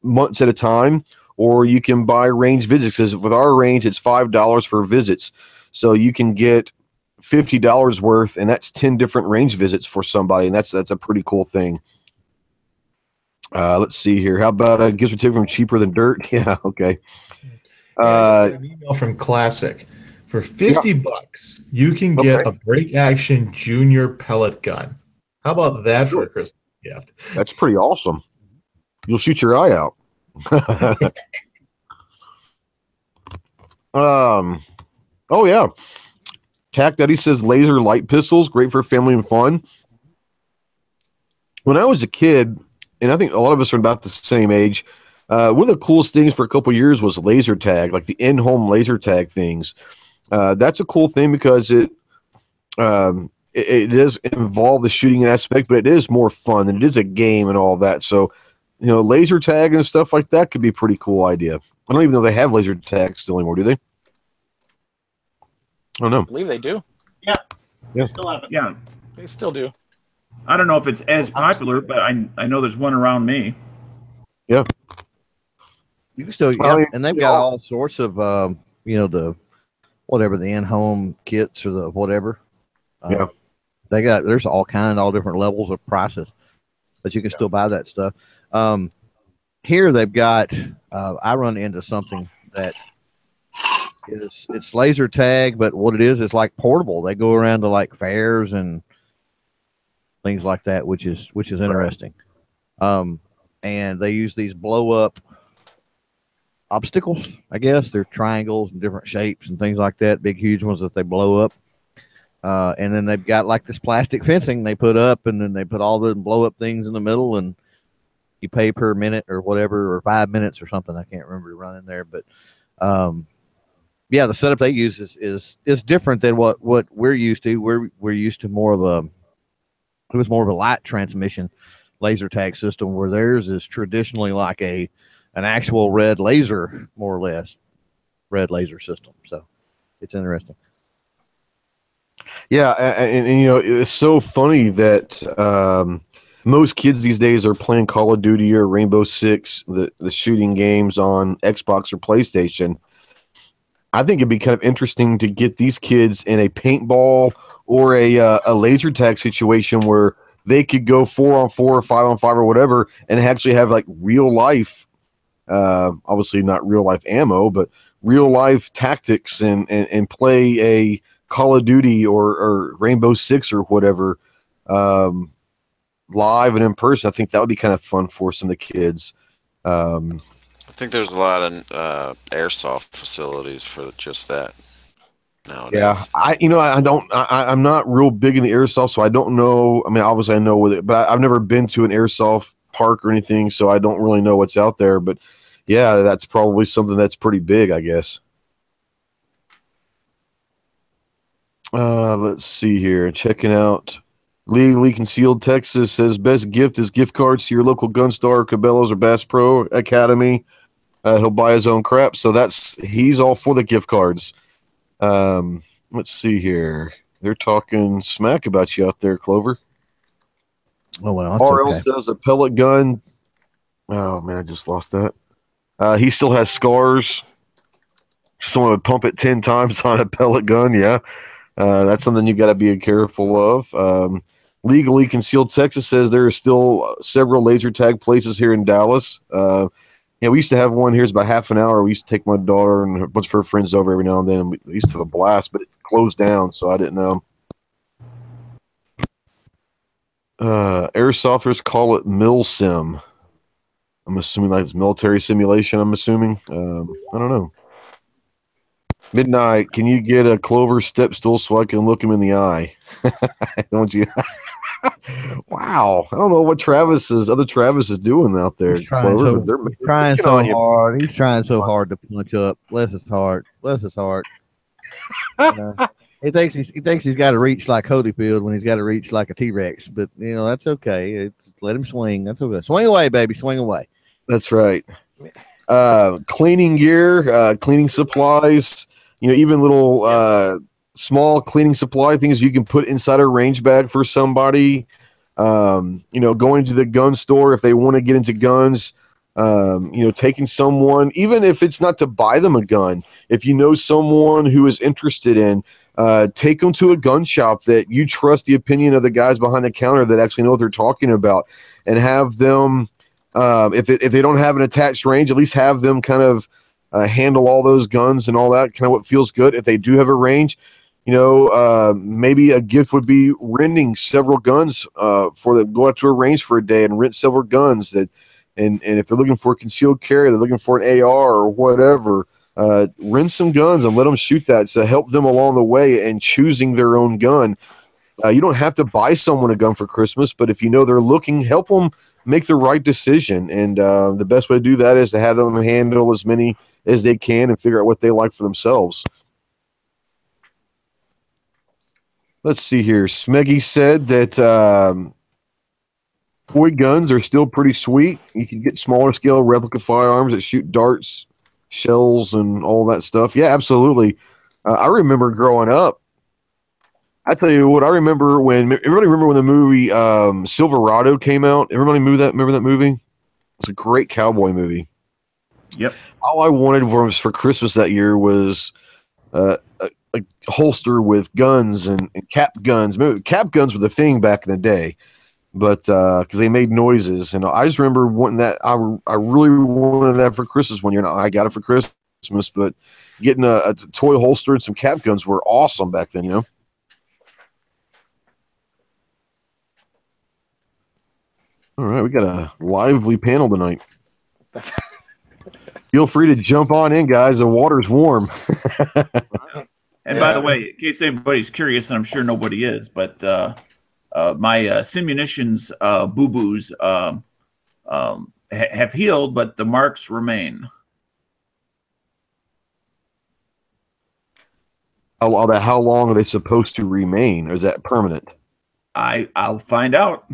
S1: months at a time, or you can buy range visits. Because with our range, it's $5 for visits, so you can get $50 worth, and that's 10 different range visits for somebody, and that's a pretty cool thing. Let's see here. How about a gift certificate from Cheaper Than Dirt? Yeah, okay.
S3: An email from Classic. For $50, you can get a break action junior pellet gun. How about that for a Christmas gift?
S1: That's pretty awesome. You'll shoot your eye out. Oh yeah. Tack Daddy says laser light pistols, great for family and fun. When I was a kid, and I think a lot of us are about the same age, one of the coolest things for a couple of years was laser tag, like the in-home laser tag things. That's a cool thing because it does involve the shooting aspect, but it is more fun and it is a game and all that. So, laser tag and stuff like that could be a pretty cool idea. I don't even know they have laser tag still anymore, do they? I don't know.
S7: I believe they do.
S2: Yeah.
S1: Yeah.
S2: Still have it.
S4: Yeah.
S7: They still do.
S4: I don't know if it's as popular, but I know there's one around me.
S1: Yeah.
S8: You can still, and they've got all sorts of, the whatever, the in-home kits or the whatever. There's all different levels of prices, but you can still buy that stuff. Here they've got, I run into something that it's laser tag, but what it is like portable. They go around to like fairs and things like that, which is interesting. And and they use these blow up obstacles. I guess they're triangles and different shapes and things like that. Big, huge ones that they blow up. And then they've got like this plastic fencing they put up, and then they put all the blow up things in the middle, and you pay per minute or whatever, or 5 minutes or something. I can't remember running there, but yeah, the setup they use is different than what we're used to. We're used to more of it was more of a light transmission laser tag system, where theirs is traditionally like an actual red laser, more or less red laser system. So it's interesting.
S1: Yeah, and you know, it's so funny that most kids these days are playing Call of Duty or Rainbow Six, the shooting games on Xbox or PlayStation. I think it'd be kind of interesting to get these kids in a paintball or a laser tag situation where they could go 4-on-4 or 5-on-5 or whatever, and actually have like real life, obviously not real life ammo, but real life tactics and play a Call of Duty or Rainbow Six or whatever live and in person. I think that would be kind of fun for some of the kids.
S6: I think there's a lot of airsoft facilities for just that nowadays.
S1: Yeah, I'm not real big in the airsoft, so I don't know. I mean, obviously I know with it, but I've never been to an airsoft park or anything, so I don't really know what's out there. But yeah, that's probably something that's pretty big, I guess. Let's see here. Checking out Legally Concealed Texas says best gift is gift cards to your local Gun Star, Cabela's, or Bass Pro Academy. He'll buy his own crap, so he's all for the gift cards. Let's see here. They're talking smack about you out there, Clover.
S8: Oh well,
S1: RL
S8: okay.
S1: says a pellet gun. Oh man, I just lost that. He still has scars. Someone would pump it 10 times on a pellet gun. Yeah. That's something you got to be careful of. Legally Concealed Texas says there are still several laser tag places here in Dallas. Yeah, we used to have one here. It's about half an hour. We used to take my daughter and a bunch of her friends over every now and then. We used to have a blast, but it closed down, so I didn't know. Airsofters call it mil sim. I'm assuming like it's military simulation. I'm assuming. I don't know. Midnight, can you get a Clover step stool so I can look him in the eye? Don't you? Wow. I don't know what Travis is doing out there.
S8: He's trying
S1: Clover,
S8: so, trying so hard. He's trying so hard to punch up. Bless his heart. Bless his heart. He thinks he's got to reach like Holyfield when he's got to reach like a T-Rex. But you know that's okay. Let him swing. That's okay. Swing away, baby. Swing away.
S1: That's right. Cleaning gear, cleaning supplies. You know, even little small cleaning supply things you can put inside a range bag for somebody. You know, going to the gun store if they want to get into guns. You know, taking someone, even if it's not to buy them a gun, if you know someone who is interested in, take them to a gun shop that you trust the opinion of the guys behind the counter that actually know what they're talking about, and have them, if they don't have an attached range, at least have them kind of handle all those guns and all that, kind of what feels good. If they do have a range, you know, maybe a gift would be renting several guns for them. Go out to a range for a day and rent several guns that. And if they're looking for a concealed carry, they're looking for an AR or whatever, rent some guns and let them shoot that. So help them along the way in choosing their own gun. You don't have to buy someone a gun for Christmas, but if you know they're looking, help them make the right decision. And the best way to do that is to have them handle as many as they can and figure out what they like for themselves. Let's see here. Smeggy said that toy guns are still pretty sweet. You can get smaller scale replica firearms that shoot darts, shells, and all that stuff. Yeah, absolutely. I remember growing up. I tell you what, everybody remember when the movie Silverado came out? Everybody remember that movie? It's a great cowboy movie.
S4: Yep.
S1: All I wanted for Christmas that year was a holster with guns and cap guns. Cap guns were the thing back in the day. But because they made noises, and I just remember wanting that. I really wanted that for Christmas one year, and I got it for Christmas. But getting a toy holster and some cap guns were awesome back then, you know. All right, we got a lively panel tonight. Feel free to jump on in, guys. The water's warm.
S4: And by the way, in case anybody's curious, and I'm sure nobody is, but my Simunitions boo-boos have healed, but the marks remain.
S1: How long are they supposed to remain, or is that permanent?
S4: I'll find out.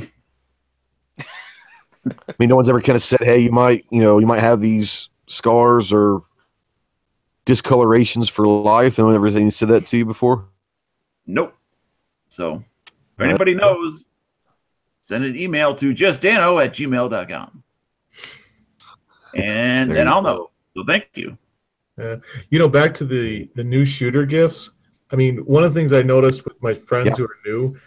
S1: I mean, no one's ever kind of said, "Hey, you might have these scars or discolorations for life." No one ever said that to you before?
S4: Nope. So, if anybody knows, send an email to justdano@gmail.com, and then I'll know. So, thank you.
S3: Back to the new shooter gifts. I mean, one of the things I noticed with my friends who are new,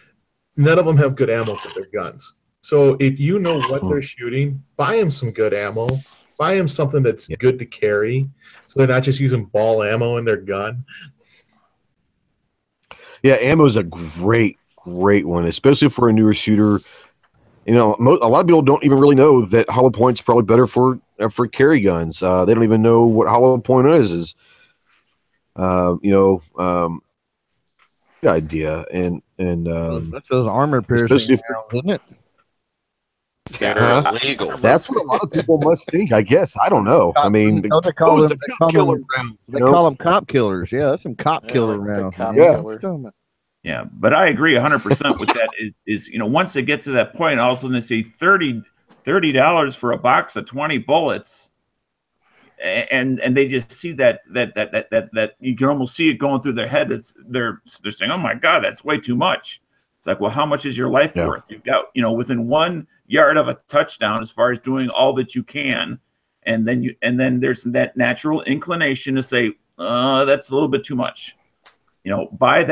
S3: none of them have good ammo for their guns. So if you know what they're shooting, buy them some good ammo. Buy them something that's good to carry, so they're not just using ball ammo in their gun.
S1: Yeah, ammo is a great one, especially for a newer shooter. A lot of people don't even really know that hollow point's probably better for carry guns. They don't even know what hollow point is. Good idea, and
S8: that's those armor piercing rounds, isn't it?
S6: They're illegal.
S1: That's what a lot of people must think. I guess I don't know. I mean,
S8: they call them cop killers. Yeah, that's some cop killer rounds.
S4: Yeah, but I agree 100% with that. Is once they get to that point, all of a sudden they say $30 for a box of 20 bullets, and they just see that you can almost see it going through their head. They're saying, "Oh my God, that's way too much." It's like, well, how much is your life worth? You've got within 1 yard of a touchdown as far as doing all that you can, and then there's that natural inclination to say, that's a little bit too much. Buy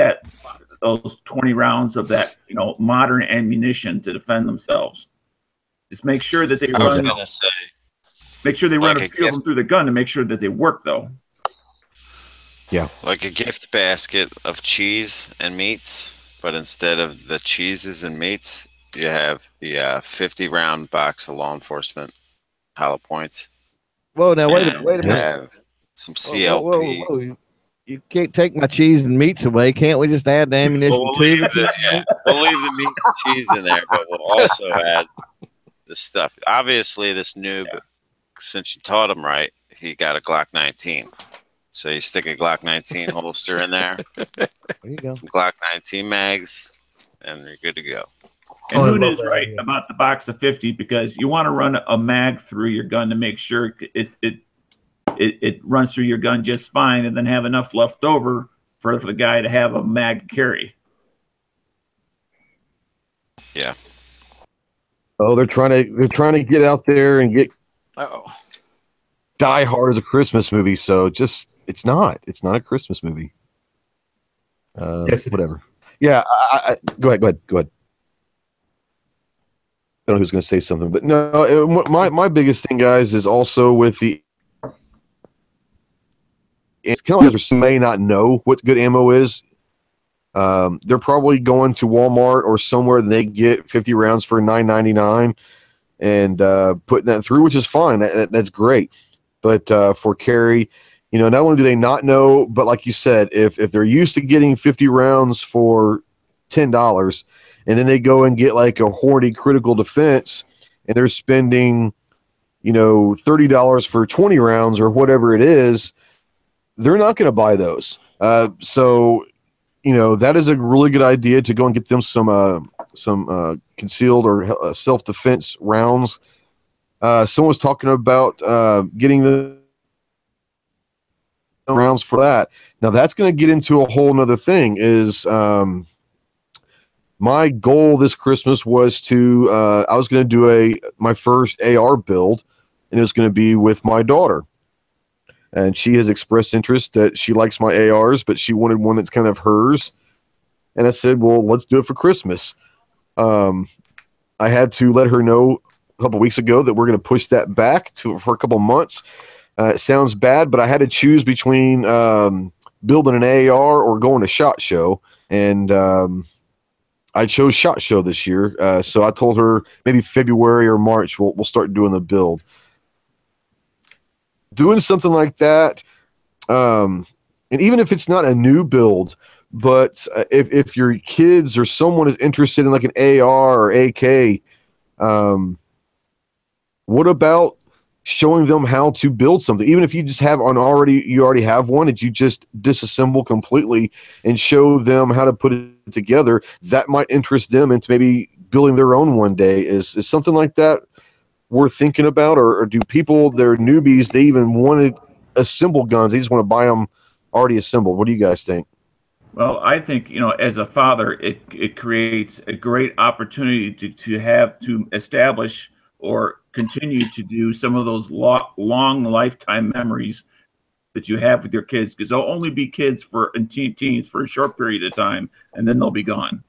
S4: those 20 rounds of that modern ammunition to defend themselves. Just make sure that they run a few of them through the gun to make sure that they work, though.
S1: Yeah,
S6: like a gift basket of cheese and meats, but instead of the cheeses and meats, you have the 50-round box of law enforcement hollow points.
S8: Whoa, now wait a minute.
S6: Have some CLP.
S8: Whoa. You can't take my cheese and meats away. Can't we just add the ammunition
S6: we'll leave the meat and cheese in there, but we'll also add the stuff. Obviously, this noob, since you taught him right, he got a Glock 19. So you stick a Glock 19 holster in there.
S8: There you go.
S6: Some Glock 19 mags, and you're good to go.
S4: And Hoon is right about the box of 50, because you want to run a mag through your gun to make sure it runs through your gun just fine, and then have enough left over for the guy to have a mag carry.
S6: Yeah.
S1: Oh, they're trying to get out there and get Die Hard as a Christmas movie, so it's not a Christmas movie.
S3: Yes,
S1: whatever. Yeah, go ahead. I don't know who's going to say something, but no, my biggest thing, guys, is also with the. It's kind of like some may not know what good ammo is. They're probably going to Walmart or somewhere, and they get 50 rounds for $9.99 and putting that through, which is fine. That's great. But for carry, not only do they not know, but like you said, if they're used to getting 50 rounds for $10, and then they go and get like a Hornady critical defense, and they're spending, $30 for 20 rounds or whatever it is, they're not going to buy those. So, that is a really good idea to go and get them some concealed or self-defense rounds. Someone was talking about getting the rounds for that. Now that's going to get into a whole nother thing. Is my goal this Christmas was to I was going to do my first AR build, and it was going to be with my daughter. And she has expressed interest that she likes my ARs, but she wanted one that's kind of hers. And I said, well, let's do it for Christmas. I had to let her know a couple weeks ago that we're going to push that back for a couple months. It sounds bad, but I had to choose between building an AR or going to SHOT Show. And I chose SHOT Show this year, so I told her maybe February or March we'll start doing the build. Doing something like that, and even if it's not a new build, but if your kids or someone is interested in like an AR or AK, what about showing them how to build something? Even if you just have you already have one that you just disassemble completely and show them how to put it together, that might interest them into maybe building their own one day. Is something like that worth thinking about, or do people, they're newbies, they even want to assemble guns, they just want to buy them already assembled? What do you guys think?
S4: Well, I think, as a father, it creates a great opportunity to establish or continue to do some of those long lifetime memories that you have with your kids, because they'll only be kids and teens for a short period of time, and then they'll be gone.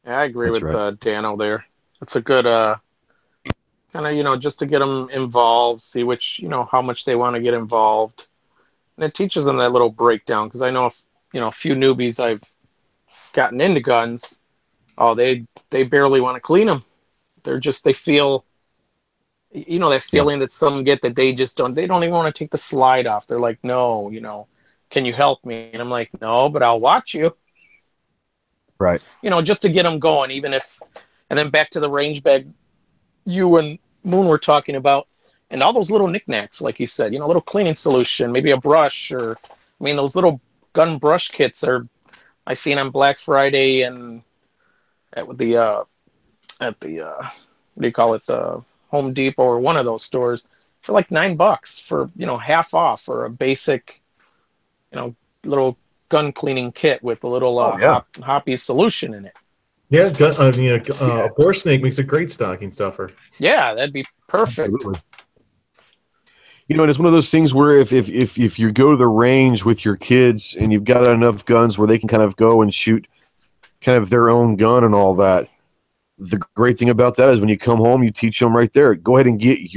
S7: Yeah, I agree
S1: That's
S7: with
S1: right.
S7: Dano there. It's a good kind of, just to get them involved, see how much they want to get involved. And it teaches them that little breakdown, because I know a few newbies I've gotten into guns, they barely want to clean them. They feel, that feeling that some get, that they don't even want to take the slide off. They're like, no, can you help me? And I'm like, no, but I'll watch you.
S1: Right.
S7: Just to get them going, and then back to the range bag you and Moon were talking about, and all those little knickknacks, like you said, little cleaning solution, maybe a brush, or, those little gun brush kits I seen on Black Friday and at the what do you call it, the Home Depot or one of those stores for like $9 for, half off for a basic, little gun cleaning kit with a little hoppy solution in it.
S3: Yeah, a boar snake makes a great stocking stuffer.
S7: Yeah, that'd be perfect.
S1: Absolutely. And it's one of those things where if you go to the range with your kids and you've got enough guns where they can kind of go and shoot kind of their own gun and all that, the great thing about that is when you come home, you teach them right there. Go ahead and get if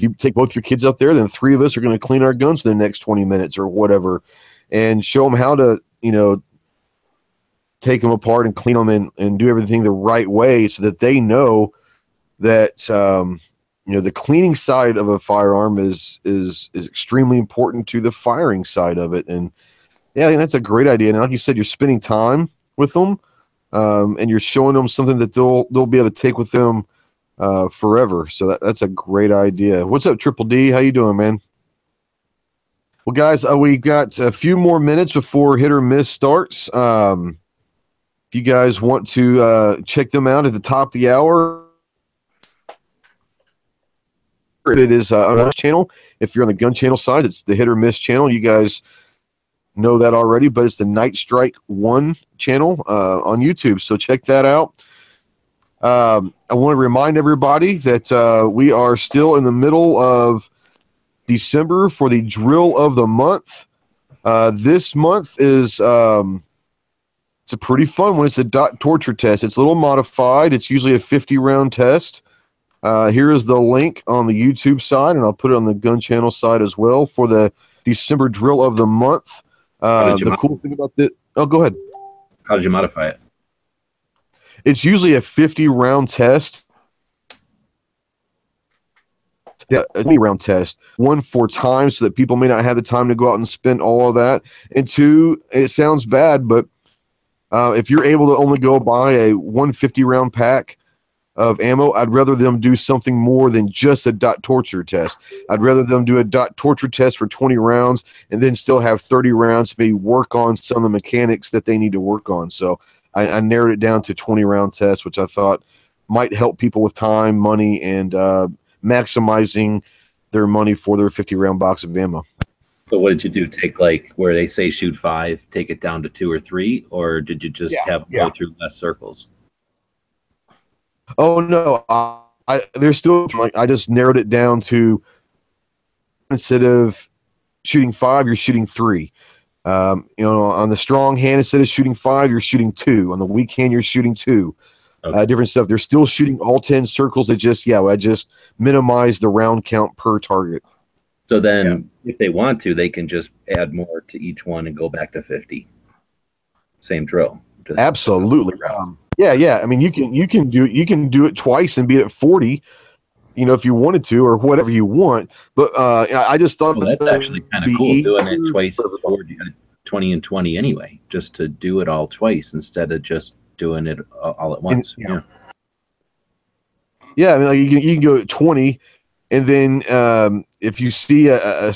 S1: you take both your kids out there, then 3 of us are going to clean our guns for the next 20 minutes or whatever, and show them how to, take them apart and clean them and do everything the right way, so that they know that, the cleaning side of a firearm is extremely important to the firing side of it. And yeah, I think that's a great idea. And like you said, you're spending time with them, and you're showing them something that they'll be able to take with them forever. So that's a great idea. What's up, Triple D? How you doing, man? Well, guys, we got a few more minutes before Hit or Miss starts. If you guys want to check them out at the top of the hour, it is on our channel. If you're on the Gun Channel side, it's the Hit or Miss channel. You guys know that already, but it's the Night Strike 1 channel on YouTube. So check that out. I want to remind everybody that we are still in the middle of December for the drill of the month. This month is it's a pretty fun one. It's a dot torture test. It's a little modified. It's usually a 50-round test. Here is the link on the YouTube side, and I'll put it on the Gun Channel side as well for the December drill of the month. The cool thing about this... Oh, go ahead.
S5: How did you modify it?
S1: It's usually a 50-round test. Yeah, a 20-round test. 1, for time, so that people may not have the time to go out and spend all of that. And 2, it sounds bad, but if you're able to only go buy a 150-round pack of ammo, I'd rather them do something more than just a dot torture test. I'd rather them do a dot torture test for 20 rounds and then still have 30 rounds to maybe work on some of the mechanics that they need to work on. So I narrowed it down to 20-round tests, which I thought might help people with time, money, and maximizing their money for their 50-round box of ammo.
S5: But what did you do? Take, like, where they say shoot 5, take it down to 2 or 3, or did you just go through less circles?
S1: Oh no, there's still, like, I just narrowed it down to, instead of shooting 5, you're shooting 3. On the strong hand, instead of shooting 5, you're shooting 2. On the weak hand, you're shooting 2. Okay. Different stuff. They're still shooting all 10 circles. I just minimized the round count per target.
S5: So then, if they want to, they can just add more to each one and go back to 50. Same drill.
S1: Absolutely. Yeah. I mean, you can do it twice and be at 40. You know, if you wanted to, or whatever you want. But I just thought
S5: that's actually kind of cool doing it twice is 20 and 20 anyway, just to do it all twice instead of just doing it all at once. Yeah.
S1: I mean, like you can go at 20, and then if you see a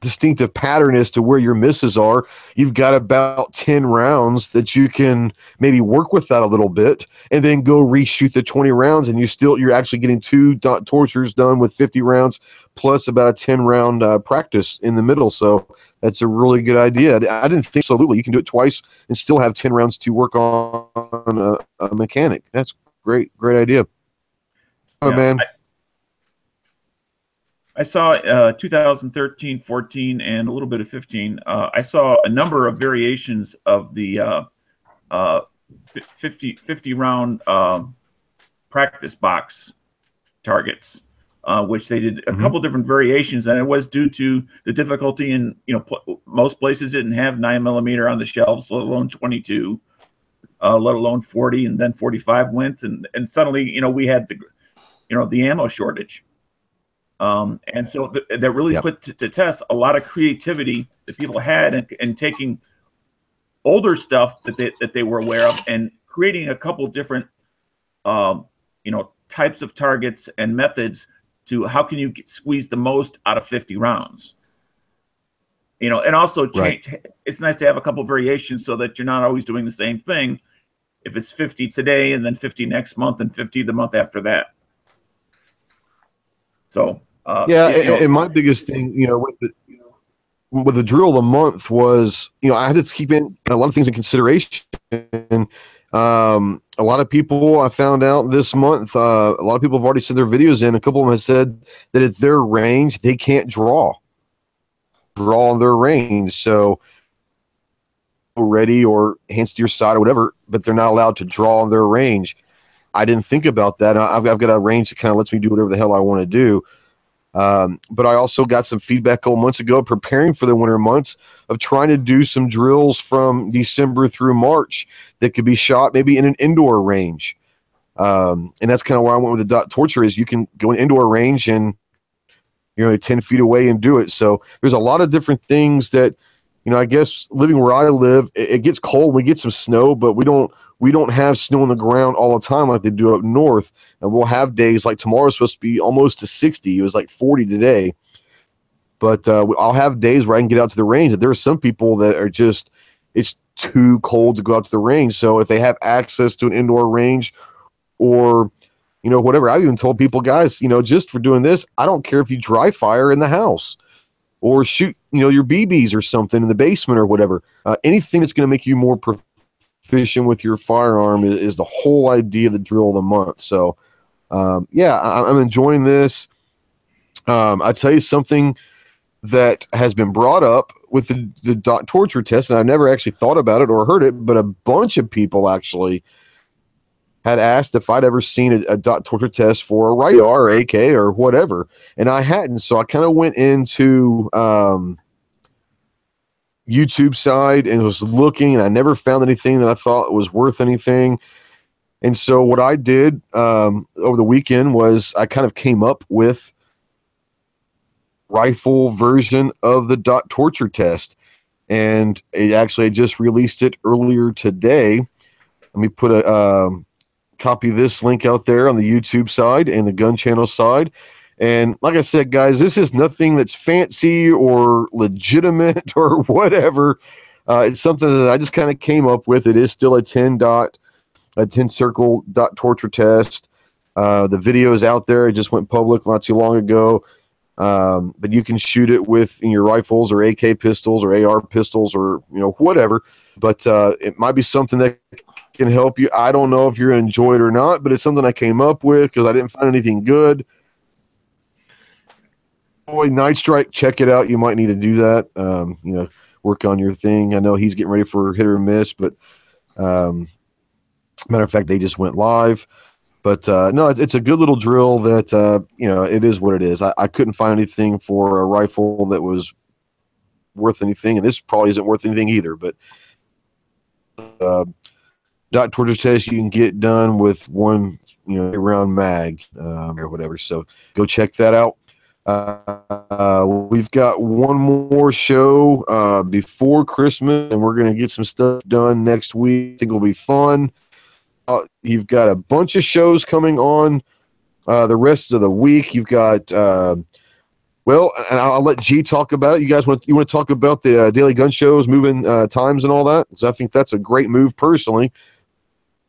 S1: distinctive pattern as to where your misses are, you've got about 10 rounds that you can maybe work with that a little bit, and then go reshoot the 20 rounds, and you're actually getting 2 dot tortures done with 50 rounds plus about a 10 round practice in the middle. So that's a really good idea. I didn't think absolutely you can do it twice and still have 10 rounds to work on a mechanic. That's great idea. Oh man.
S4: I saw 2013, 14, and a little bit of 15. I saw a number of variations of the 50 round practice box targets, which they did a couple different variations, and it was due to the difficulty in, most places didn't have 9mm on the shelves, let alone 22, let alone 40, and then 45 went, and suddenly, we had the ammo shortage. And so that really put to test a lot of creativity that people had in taking older stuff that they were aware of and creating a couple different, types of targets and methods to how can you squeeze the most out of 50 rounds. And also change. Right. It's nice to have a couple variations so that you're not always doing the same thing. If it's 50 today and then 50 next month and 50 the month after that. So
S1: and my biggest thing, with the drill of the month was, I had to keep in a lot of things in consideration. And a lot of people I found out this month, a lot of people have already sent their videos in. A couple of them have said that at their range they can't draw on their range. So ready or hands to your side or whatever, but they're not allowed to draw on their range. I didn't think about that. I've got a range that kind of lets me do whatever the hell I want to do. But I also got some feedback a couple months ago preparing for the winter months of trying to do some drills from December through March that could be shot maybe in an indoor range. And that's kind of where I went with the dot torture is you can go in indoor range and 10 feet away and do it. So there's a lot of different things that, I guess living where I live, it gets cold. We get some snow, but we don't have snow on the ground all the time like they do up north. And we'll have days like tomorrow's supposed to be almost to 60. It was like 40 today. But I'll have days where I can get out to the range. There are some people that are just, it's too cold to go out to the range. So if they have access to an indoor range or, whatever, I've even told people, guys, just for doing this, I don't care if you dry fire in the house or shoot, your BBs or something in the basement or whatever. Anything that's going to make you more proficient with your firearm is the whole idea of the drill of the month. So, I'm enjoying this. I'll tell you something that has been brought up with the dot torture test, and I've never actually thought about it or heard it, but a bunch of people actually had asked if I'd ever seen a dot torture test for a rifle or AK or whatever, and I hadn't. So I kind of went into YouTube side and was looking, and I never found anything that I thought was worth anything. And so what I did over the weekend was I kind of came up with rifle version of the dot torture test, and it actually just released it earlier today. Let me put a copy this link out there on the YouTube side and the Gun Channel side. And like I said, guys, this is nothing that's fancy or legitimate or whatever. It's something that I just kind of came up with. It is still a 10 circle dot torture test. The video is out there. It just went public not too long ago. But you can shoot it with your rifles or AK pistols or AR pistols or whatever. But it might be something that can help you. I don't know if you're going to enjoy it or not, but it's something I came up with because I didn't find anything good. Boy, Night Strike, check it out. You might need to do that. Work on your thing. I know he's getting ready for hit or miss, but matter of fact, they just went live. But no, it's a good little drill that, it is what it is. I couldn't find anything for a rifle that was worth anything, and this probably isn't worth anything either. But dot torture test you can get done with one, round mag or whatever. So go check that out. We've got one more show before Christmas, and we're going to get some stuff done next week. I think it'll be fun. You've got a bunch of shows coming on the rest of the week. You've got, and I'll let G talk about it. You guys want to talk about the daily gun shows, moving times and all that? Because I think that's a great move personally.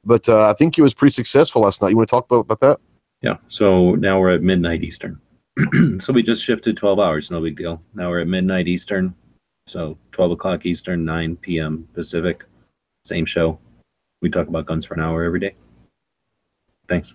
S1: But I think it was pretty successful last night. You want to talk about that?
S5: Yeah. So now we're at midnight Eastern. So we just shifted 12 hours. No big deal. Now we're at midnight Eastern. So 12 o'clock Eastern, 9 p.m. Pacific. Same show. We talk about guns for an hour every day. Thanks.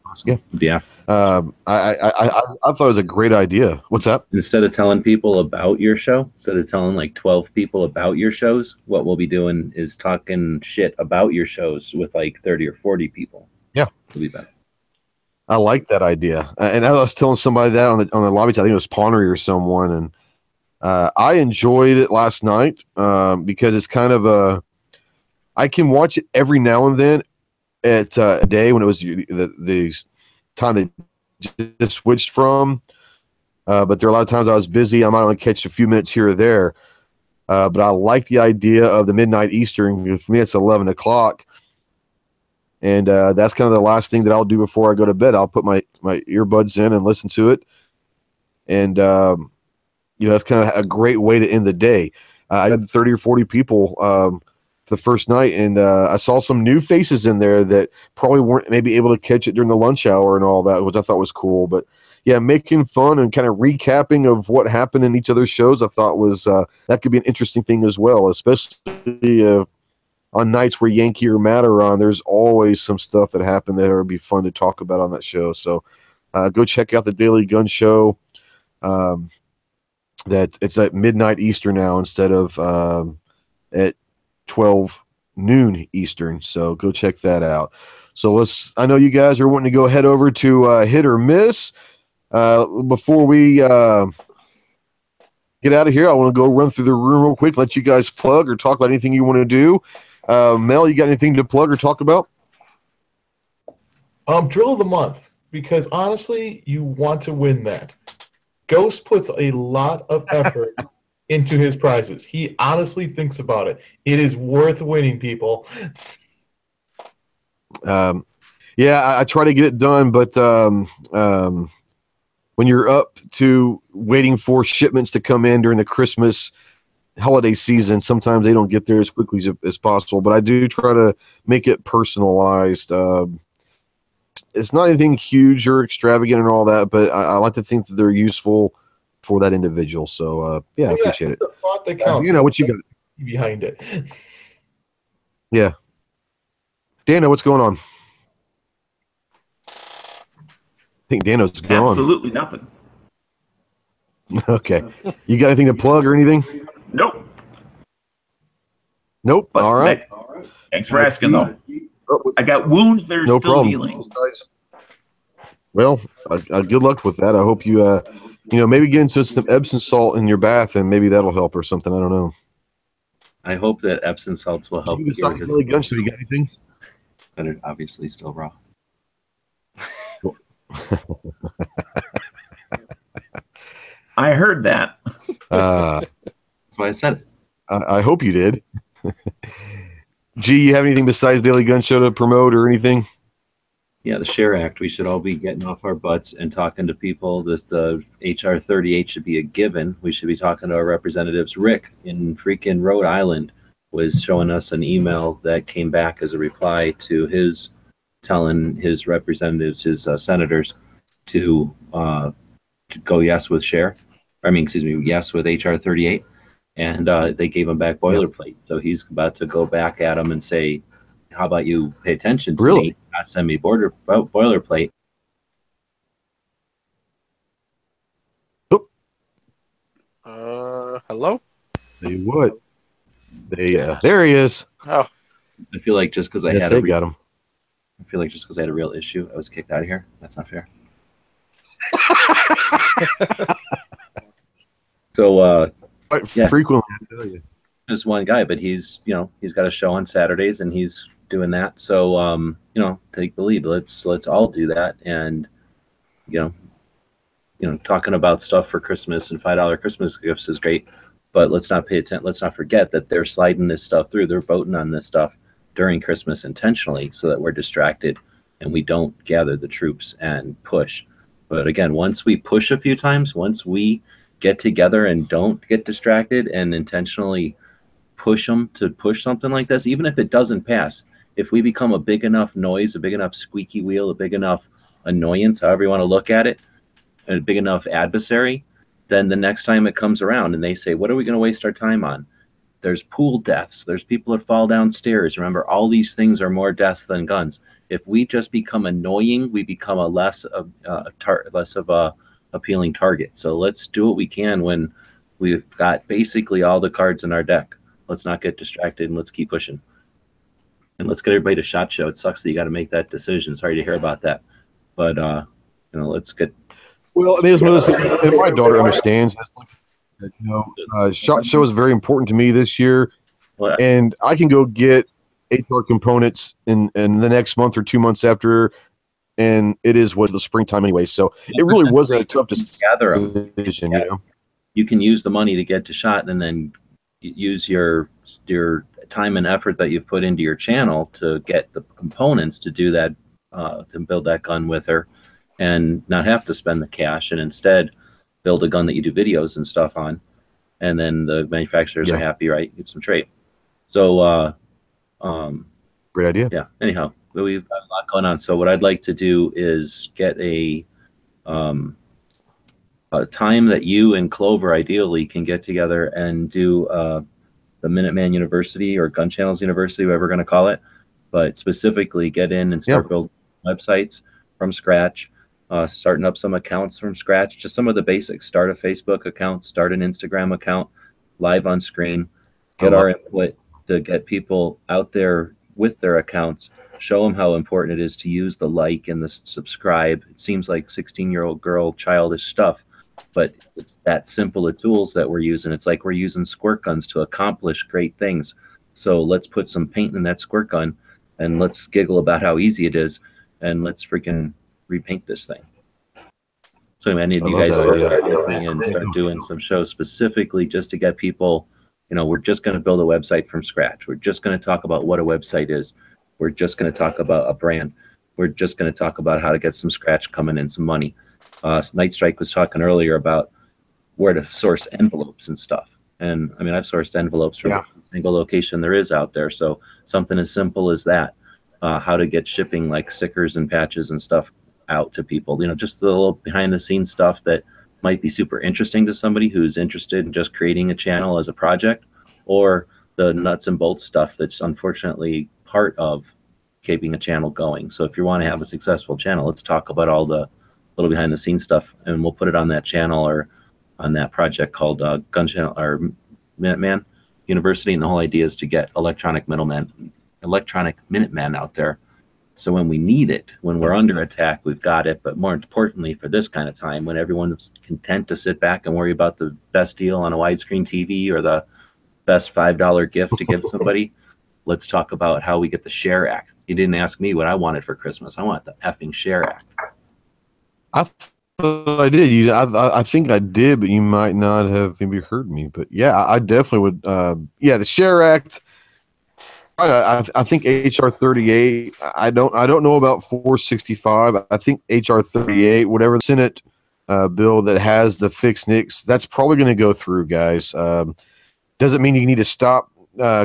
S1: Awesome.
S5: Yeah.
S1: I thought it was a great idea. What's that?
S5: Instead of telling people about your show, instead of telling like 12 people about your shows, what we'll be doing is talking shit about your shows with like 30 or 40 people.
S1: Yeah.
S5: It'll be better.
S1: I like that idea. And I was telling somebody that on the lobby chat, I think it was Pawnery or someone, and I enjoyed it last night because it's kind of I can watch it every now and then at a day when it was the time they just switched from. But there are a lot of times I was busy. I might only catch a few minutes here or there. But I like the idea of the midnight Eastern. For me, it's 11 o'clock. And that's kind of the last thing that I'll do before I go to bed. I'll put my earbuds in and listen to it. And, it's kind of a great way to end the day. I had 30 or 40 people the first night, and I saw some new faces in there that probably weren't maybe able to catch it during the lunch hour and all that, which I thought was cool. But, yeah, making fun and kind of recapping of what happened in each other's shows, I thought was that could be an interesting thing as well, especially on nights where Yankee or Matt are on. There's always some stuff that happened that would be fun to talk about on that show. So go check out the Daily Gun Show. That it's at midnight Eastern now instead of at 12 noon Eastern. So go check that out. So I know you guys are wanting to go head over to Hit or Miss. Before we get out of here, I want to go run through the room real quick, let you guys plug or talk about anything you want to do. Mel, you got anything to plug or talk about?
S3: Drill of the month, because honestly, you want to win that. Ghost puts a lot of effort into his prizes. He honestly thinks about it. It is worth winning, people.
S1: Yeah, I try to get it done, but when you're up to waiting for shipments to come in during the Christmas holiday season, sometimes they don't get there as quickly as possible. But I do try to make it personalized. It's not anything huge or extravagant and all that, but I like to think that they're useful for that individual. So I appreciate it.
S3: The thought that counts.
S1: You know what you got
S3: behind it.
S1: Yeah, Dana, what's going on? I think Dano's gone.
S4: Absolutely nothing.
S1: Okay, you got anything to plug or anything?
S4: Nope.
S1: Nope. All right.
S4: Thanks for asking, though. I got wounds that are
S1: no
S4: still
S1: problem.
S4: healing.
S1: Well, good luck with that. I hope you, maybe get into some Epsom salt in your bath, and maybe that'll help or something. I don't know.
S5: I hope that Epsom salts will help.
S1: Besides Daily Gun Show, you got anything?
S5: But it obviously still raw.
S4: I heard that.
S5: That's why I said it.
S1: I hope you did. G, you have anything besides Daily Gun Show to promote or anything?
S5: Yeah, the SHARE Act. We should all be getting off our butts and talking to people. The HR 38 should be a given. We should be talking to our representatives. Rick in freaking Rhode Island was showing us an email that came back as a reply to his telling his representatives, his senators, to go yes with SHARE. Yes with HR 38. And they gave him back boilerplate. So he's about to go back at him and say, how about you pay attention to me, not send me boilerplate.
S7: Hello?
S1: Hey, what? There he is.
S7: Oh.
S5: I feel like just because I
S1: Yes,
S5: had
S1: they got them.
S5: I feel like just because I had a real issue, I was kicked out of here. That's not fair. So
S1: Quite frequently, I tell you.
S5: There's one guy, but he's got a show on Saturdays and he's doing that. So take the lead. Let's all do that. And talking about stuff for Christmas and $5 Christmas gifts is great, but let's not forget that they're sliding this stuff through. They're voting on this stuff during Christmas intentionally so that we're distracted and we don't gather the troops and push. But again, once we push a few times, once we get together and don't get distracted and intentionally push them to push something like this, even if it doesn't pass, if we become a big enough noise, a big enough squeaky wheel, a big enough annoyance, however you want to look at it, a big enough adversary, then the next time it comes around and they say, what are we going to waste our time on? There's pool deaths. There's people that fall downstairs. Remember, all these things are more deaths than guns. If we just become annoying, we become a less of a appealing target. So let's do what we can when we've got basically all the cards in our deck. Let's not get distracted and let's keep pushing. And let's get everybody to SHOT Show. It sucks that you got to make that decision. Sorry to hear about that. But, let's get.
S1: Well, I mean, it's one of those things, and my daughter understands this. SHOT Show is very important to me this year. And I can go get HR components in the next month or 2 months after, and it is what the springtime anyway. So it really wasn't a tough decision.
S5: You can use the money to get to SHOT and then use your time and effort that you've put into your channel to get the components to do that, to build that gun with her, and not have to spend the cash, and instead build a gun that you do videos and stuff on, and then the manufacturers are happy, right? Get some trade. So,
S1: great idea.
S5: Yeah. Anyhow, we've got a lot going on. So what I'd like to do is get a time that you and Clover ideally can get together and do the Minuteman University or Gun Channels University, whatever we're going to call it, but specifically get in and start building websites from scratch, starting up some accounts from scratch, just some of the basics. Start a Facebook account, start an Instagram account, live on screen, get our input to get people out there with their accounts, show them how important it is to use the like and the subscribe. It seems like 16-year-old girl childish stuff, but it's that simple of tools that we're using. It's like we're using squirt guns to accomplish great things. So let's put some paint in that squirt gun and let's giggle about how easy it is, and let's freaking repaint this thing. So anyway, I need you guys to start doing some shows specifically just to get people, we're just going to build a website from scratch. We're just going to talk about what a website is. We're just going to talk about a brand. We're just going to talk about how to get some scratch coming in, some money. Night Strike was talking earlier about where to source envelopes and stuff. And I mean, I've sourced envelopes from every single location there is out there. So something as simple as that, how to get shipping like stickers and patches and stuff out to people, just the little behind the scenes stuff that might be super interesting to somebody who's interested in just creating a channel as a project, or the nuts and bolts stuff that's unfortunately part of keeping a channel going. So if you want to have a successful channel, let's talk about all the little behind the scenes stuff, and we'll put it on that channel or on that project called Gun Channel or Minuteman University. And the whole idea is to get electronic Minuteman out there. So when we need it, when we're under attack, we've got it. But more importantly, for this kind of time, when everyone's content to sit back and worry about the best deal on a widescreen TV or the best $5 gift to give somebody, let's talk about how we get the Share Act. You didn't ask me what I wanted for Christmas. I want the effing Share Act.
S1: I thought I did. I think I did, but you might not have maybe heard me. But yeah, I definitely would. The Share Act. I think HR 38. I don't know about 465. I think HR 38, whatever the Senate bill that has the fixed NICS, that's probably going to go through, guys. Doesn't mean you need to stop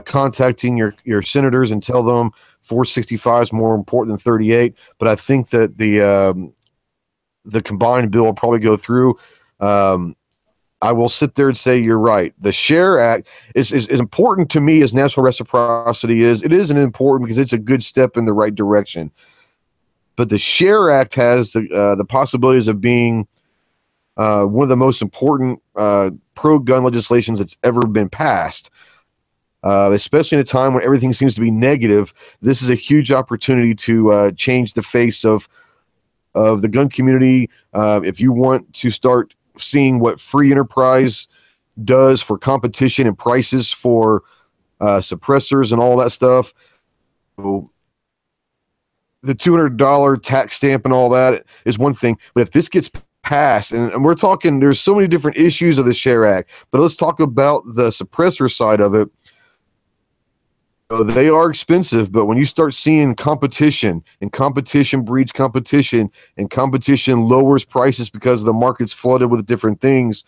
S1: contacting your senators and tell them 465 is more important than 38. But I think that the combined bill will probably go through. I will sit there and say you're right. The Share Act is important to me as national reciprocity is. It isn't important because it's a good step in the right direction. But the Share Act has the possibilities of being one of the most important pro-gun legislations that's ever been passed. especially in a time when everything seems to be negative. This is a huge opportunity to change the face of the gun community. If you want to start seeing what free enterprise does for competition and prices for suppressors and all that stuff, the $200 tax stamp and all that is one thing. But if this gets passed, and we're talking, there's so many different issues of the Share Act, but let's talk about the suppressor side of it. They are expensive, but when you start seeing competition, and competition breeds competition, and competition lowers prices because the market's flooded with different things,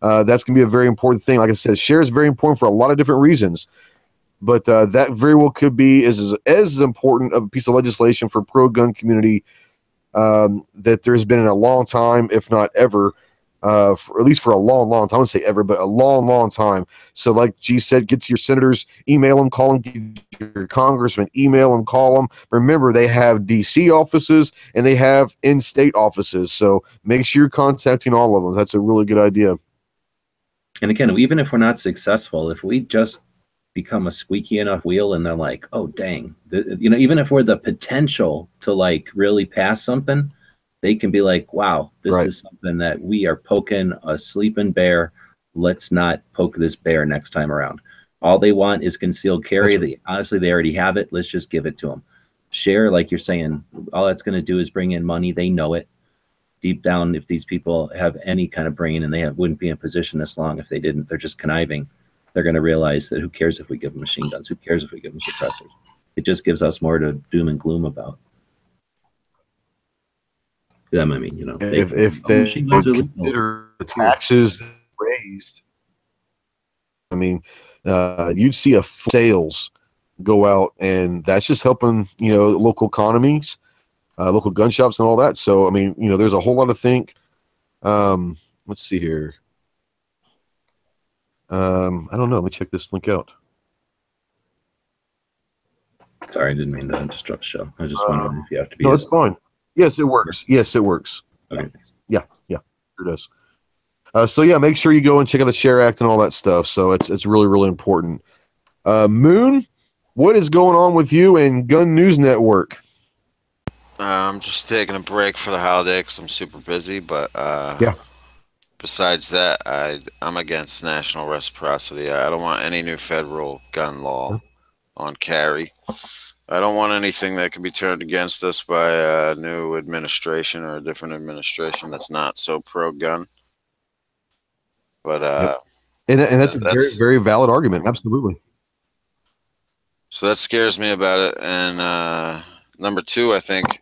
S1: that's going to be a very important thing. Like I said, share is very important for a lot of different reasons, but that very well could be as important of a piece of legislation for pro-gun community that there's been in a long time, if not ever. For, at least for a long, long time. I wouldn't say ever, but a long, long time. So like G said, get to your senators, email them, call them, get to your congressman, email them, call them. Remember, they have DC offices and they have in-state offices. So make sure you're contacting all of them. That's a really good idea.
S5: And again, even if we're not successful, if we just become a squeaky enough wheel and they're like, oh, dang, even if we're the potential to like really pass something, they can be like, wow, this is something that we are poking a sleeping bear. Let's not poke this bear next time around. All they want is concealed carry. Honestly, they already have it. Let's just give it to them. Share, like you're saying, all that's going to do is bring in money. They know it. Deep down, if these people have any kind of brain, and they wouldn't be in position this long if they didn't, they're just conniving. They're going to realize that who cares if we give them machine guns? Who cares if we give them suppressors? It just gives us more to doom and gloom about. Them, I mean,
S1: if they consider the taxes raised, I mean, you'd see a sales go out, and that's just helping, local economies, local gun shops, and all that. So, I mean, there's a whole lot to think. Let's see here. I don't know. Let me check this link out.
S5: Sorry, I didn't mean to disrupt the show. I was just wondering if you have to be.
S1: No, it's fine. Yes, it works. Yes, it works.
S5: Okay.
S1: Yeah, it does. So yeah, make sure you go and check out the Share Act and all that stuff. So it's really, really important. Moon, what is going on with you and Gun News Network?
S6: I'm just taking a break for the holiday because I'm super busy. But besides that, I'm against national reciprocity. I don't want any new federal gun law on carry. I don't want anything that can be turned against us by a new administration or a different administration that's not so pro-gun. But
S1: and that's a very, very valid argument. Absolutely.
S6: So that scares me about it. And number two, I think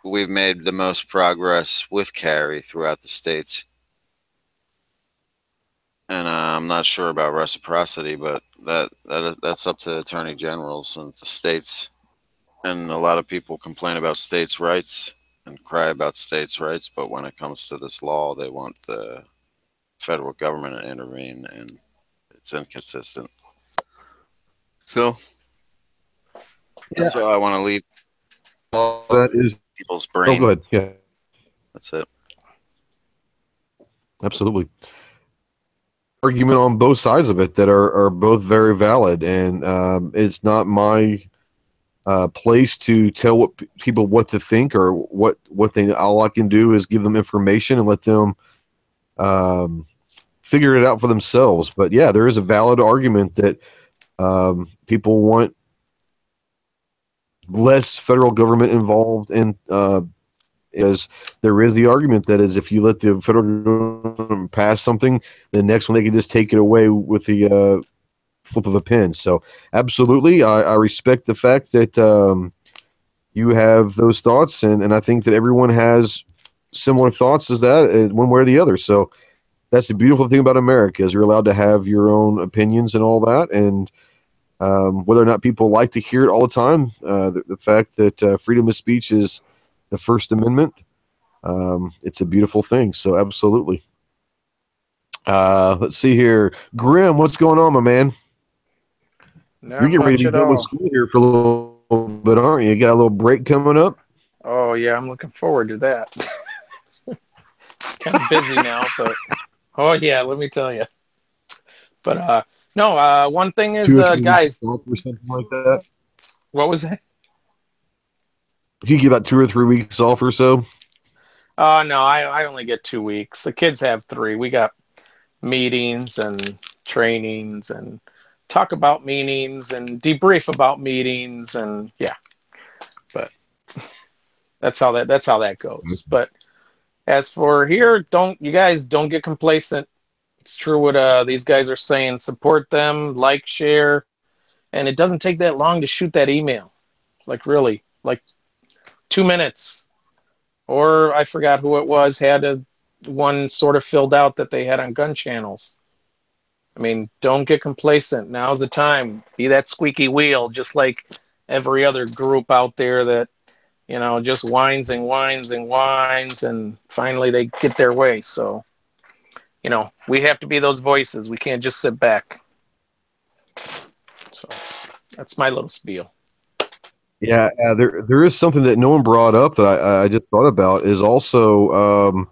S6: we've made the most progress with carry throughout the states. And I'm not sure about reciprocity, but that's up to attorney generals and the states. And a lot of people complain about states' rights and cry about states' rights, but when it comes to this law, they want the federal government to intervene, and it's inconsistent. So that's all I want to leave.
S1: That is
S6: people's brain.
S1: Oh, go ahead. Yeah,
S6: that's it.
S1: Absolutely. Argument on both sides of it that are both very valid, and it's not my place to tell people what to think or what they. All I can do is give them information and let them figure it out for themselves. But yeah, there is a valid argument that people want less federal government involved in. Is there is the argument that is if you let the federal government pass something, the next one they can just take it away with the flip of a pen. So absolutely, I respect the fact that you have those thoughts, and I think that everyone has similar thoughts as that, one way or the other. So that's the beautiful thing about America is you're allowed to have your own opinions and all that, and whether or not people like to hear it all the time, the fact that freedom of speech is the First Amendment, it's a beautiful thing. So absolutely. Let's see here. Grim, what's going on, my man? You're getting ready to be done with school here for a little bit, aren't you? You got a little break coming up?
S7: Oh, yeah, I'm looking forward to that. Kind of busy now, but oh, yeah, let me tell you. But No, one thing is,
S1: 2 or 3
S7: guys.
S1: weeks off or something like that.
S7: What was that?
S1: You get about 2 or 3 weeks off or so.
S7: No, I only get 2 weeks. The kids have 3. We got meetings and trainings and talk about meetings and debrief about meetings and yeah. But that's how that goes. But as for here, you guys don't get complacent. It's true what these guys are saying. Support them, like, share, and it doesn't take that long to shoot that email. Like really, like 2 minutes. Or I forgot who it was had one sort of filled out that they had on GunChannels. I mean, don't get complacent. Now's the time. Be that squeaky wheel, just like every other group out there that, just whines and whines and whines, and finally they get their way. So, we have to be those voices. We can't just sit back. So that's my little spiel.
S1: Yeah, there is something that no one brought up that I just thought about is also,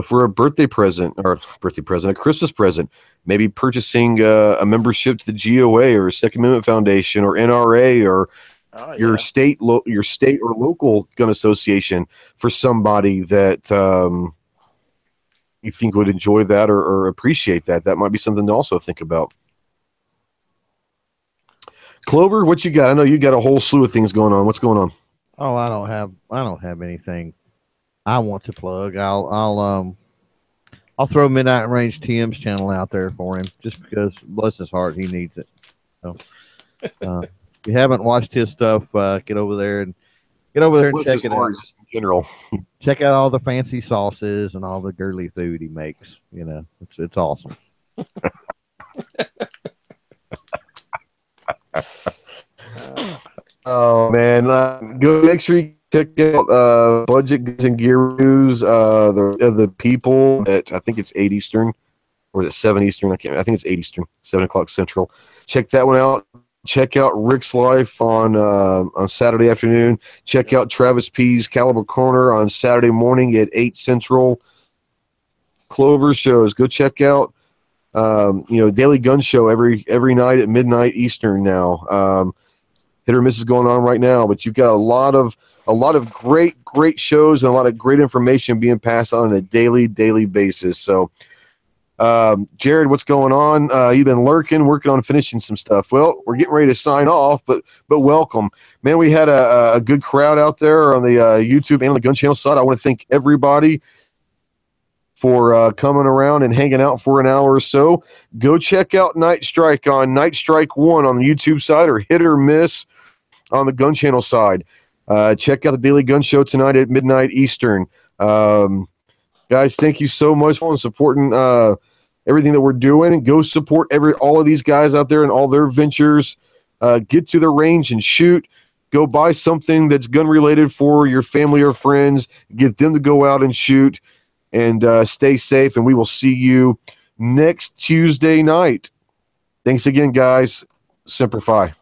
S1: for a birthday present, a Christmas present, maybe purchasing a membership to the GOA or Second Amendment Foundation or NRA or your state or local gun association for somebody that you think would enjoy that or appreciate that. That might be something to also think about. Clover, what you got? I know you got a whole slew of things going on. What's going on?
S8: Oh, I don't have anything I want to plug. I'll throw Midnight Range TM's channel out there for him just because, bless his heart, he needs it. So, if you haven't watched his stuff, get over there and check it out.
S1: In general,
S8: check out all the fancy sauces and all the girly food he makes. It's awesome.
S1: Oh man, go make sure you check out Budget Goods and Gear Reviews of the people at, I think it's 8 Eastern or is it 7 Eastern? I think it's 8 Eastern, 7 o'clock Central. Check that one out. Check out Rick's Life on Saturday afternoon. Check out Travis P's Caliber Corner on Saturday morning at 8 Central. Clover shows. Go check out Daily Gun Show every night at midnight Eastern now. Hit or miss is going on right now, but you've got a lot of great shows and a lot of great information being passed on a daily basis. So, Jared, what's going on? You've been working on finishing some stuff. Well, we're getting ready to sign off, but welcome, man. We had a good crowd out there on the YouTube and on the Gun Channel side. I want to thank everybody for coming around and hanging out for an hour or so. Go check out Night Strike on Night Strike 1 on the YouTube side or Hit or Miss on the Gun Channel side. Check out the Daily Gun Show tonight at midnight Eastern. Guys, thank you so much for supporting everything that we're doing. And go support all of these guys out there and all their ventures. Get to the range and shoot. Go buy something that's gun related for your family or friends. Get them to go out and shoot. And stay safe, and we will see you next Tuesday night. Thanks again, guys. Semper Fi.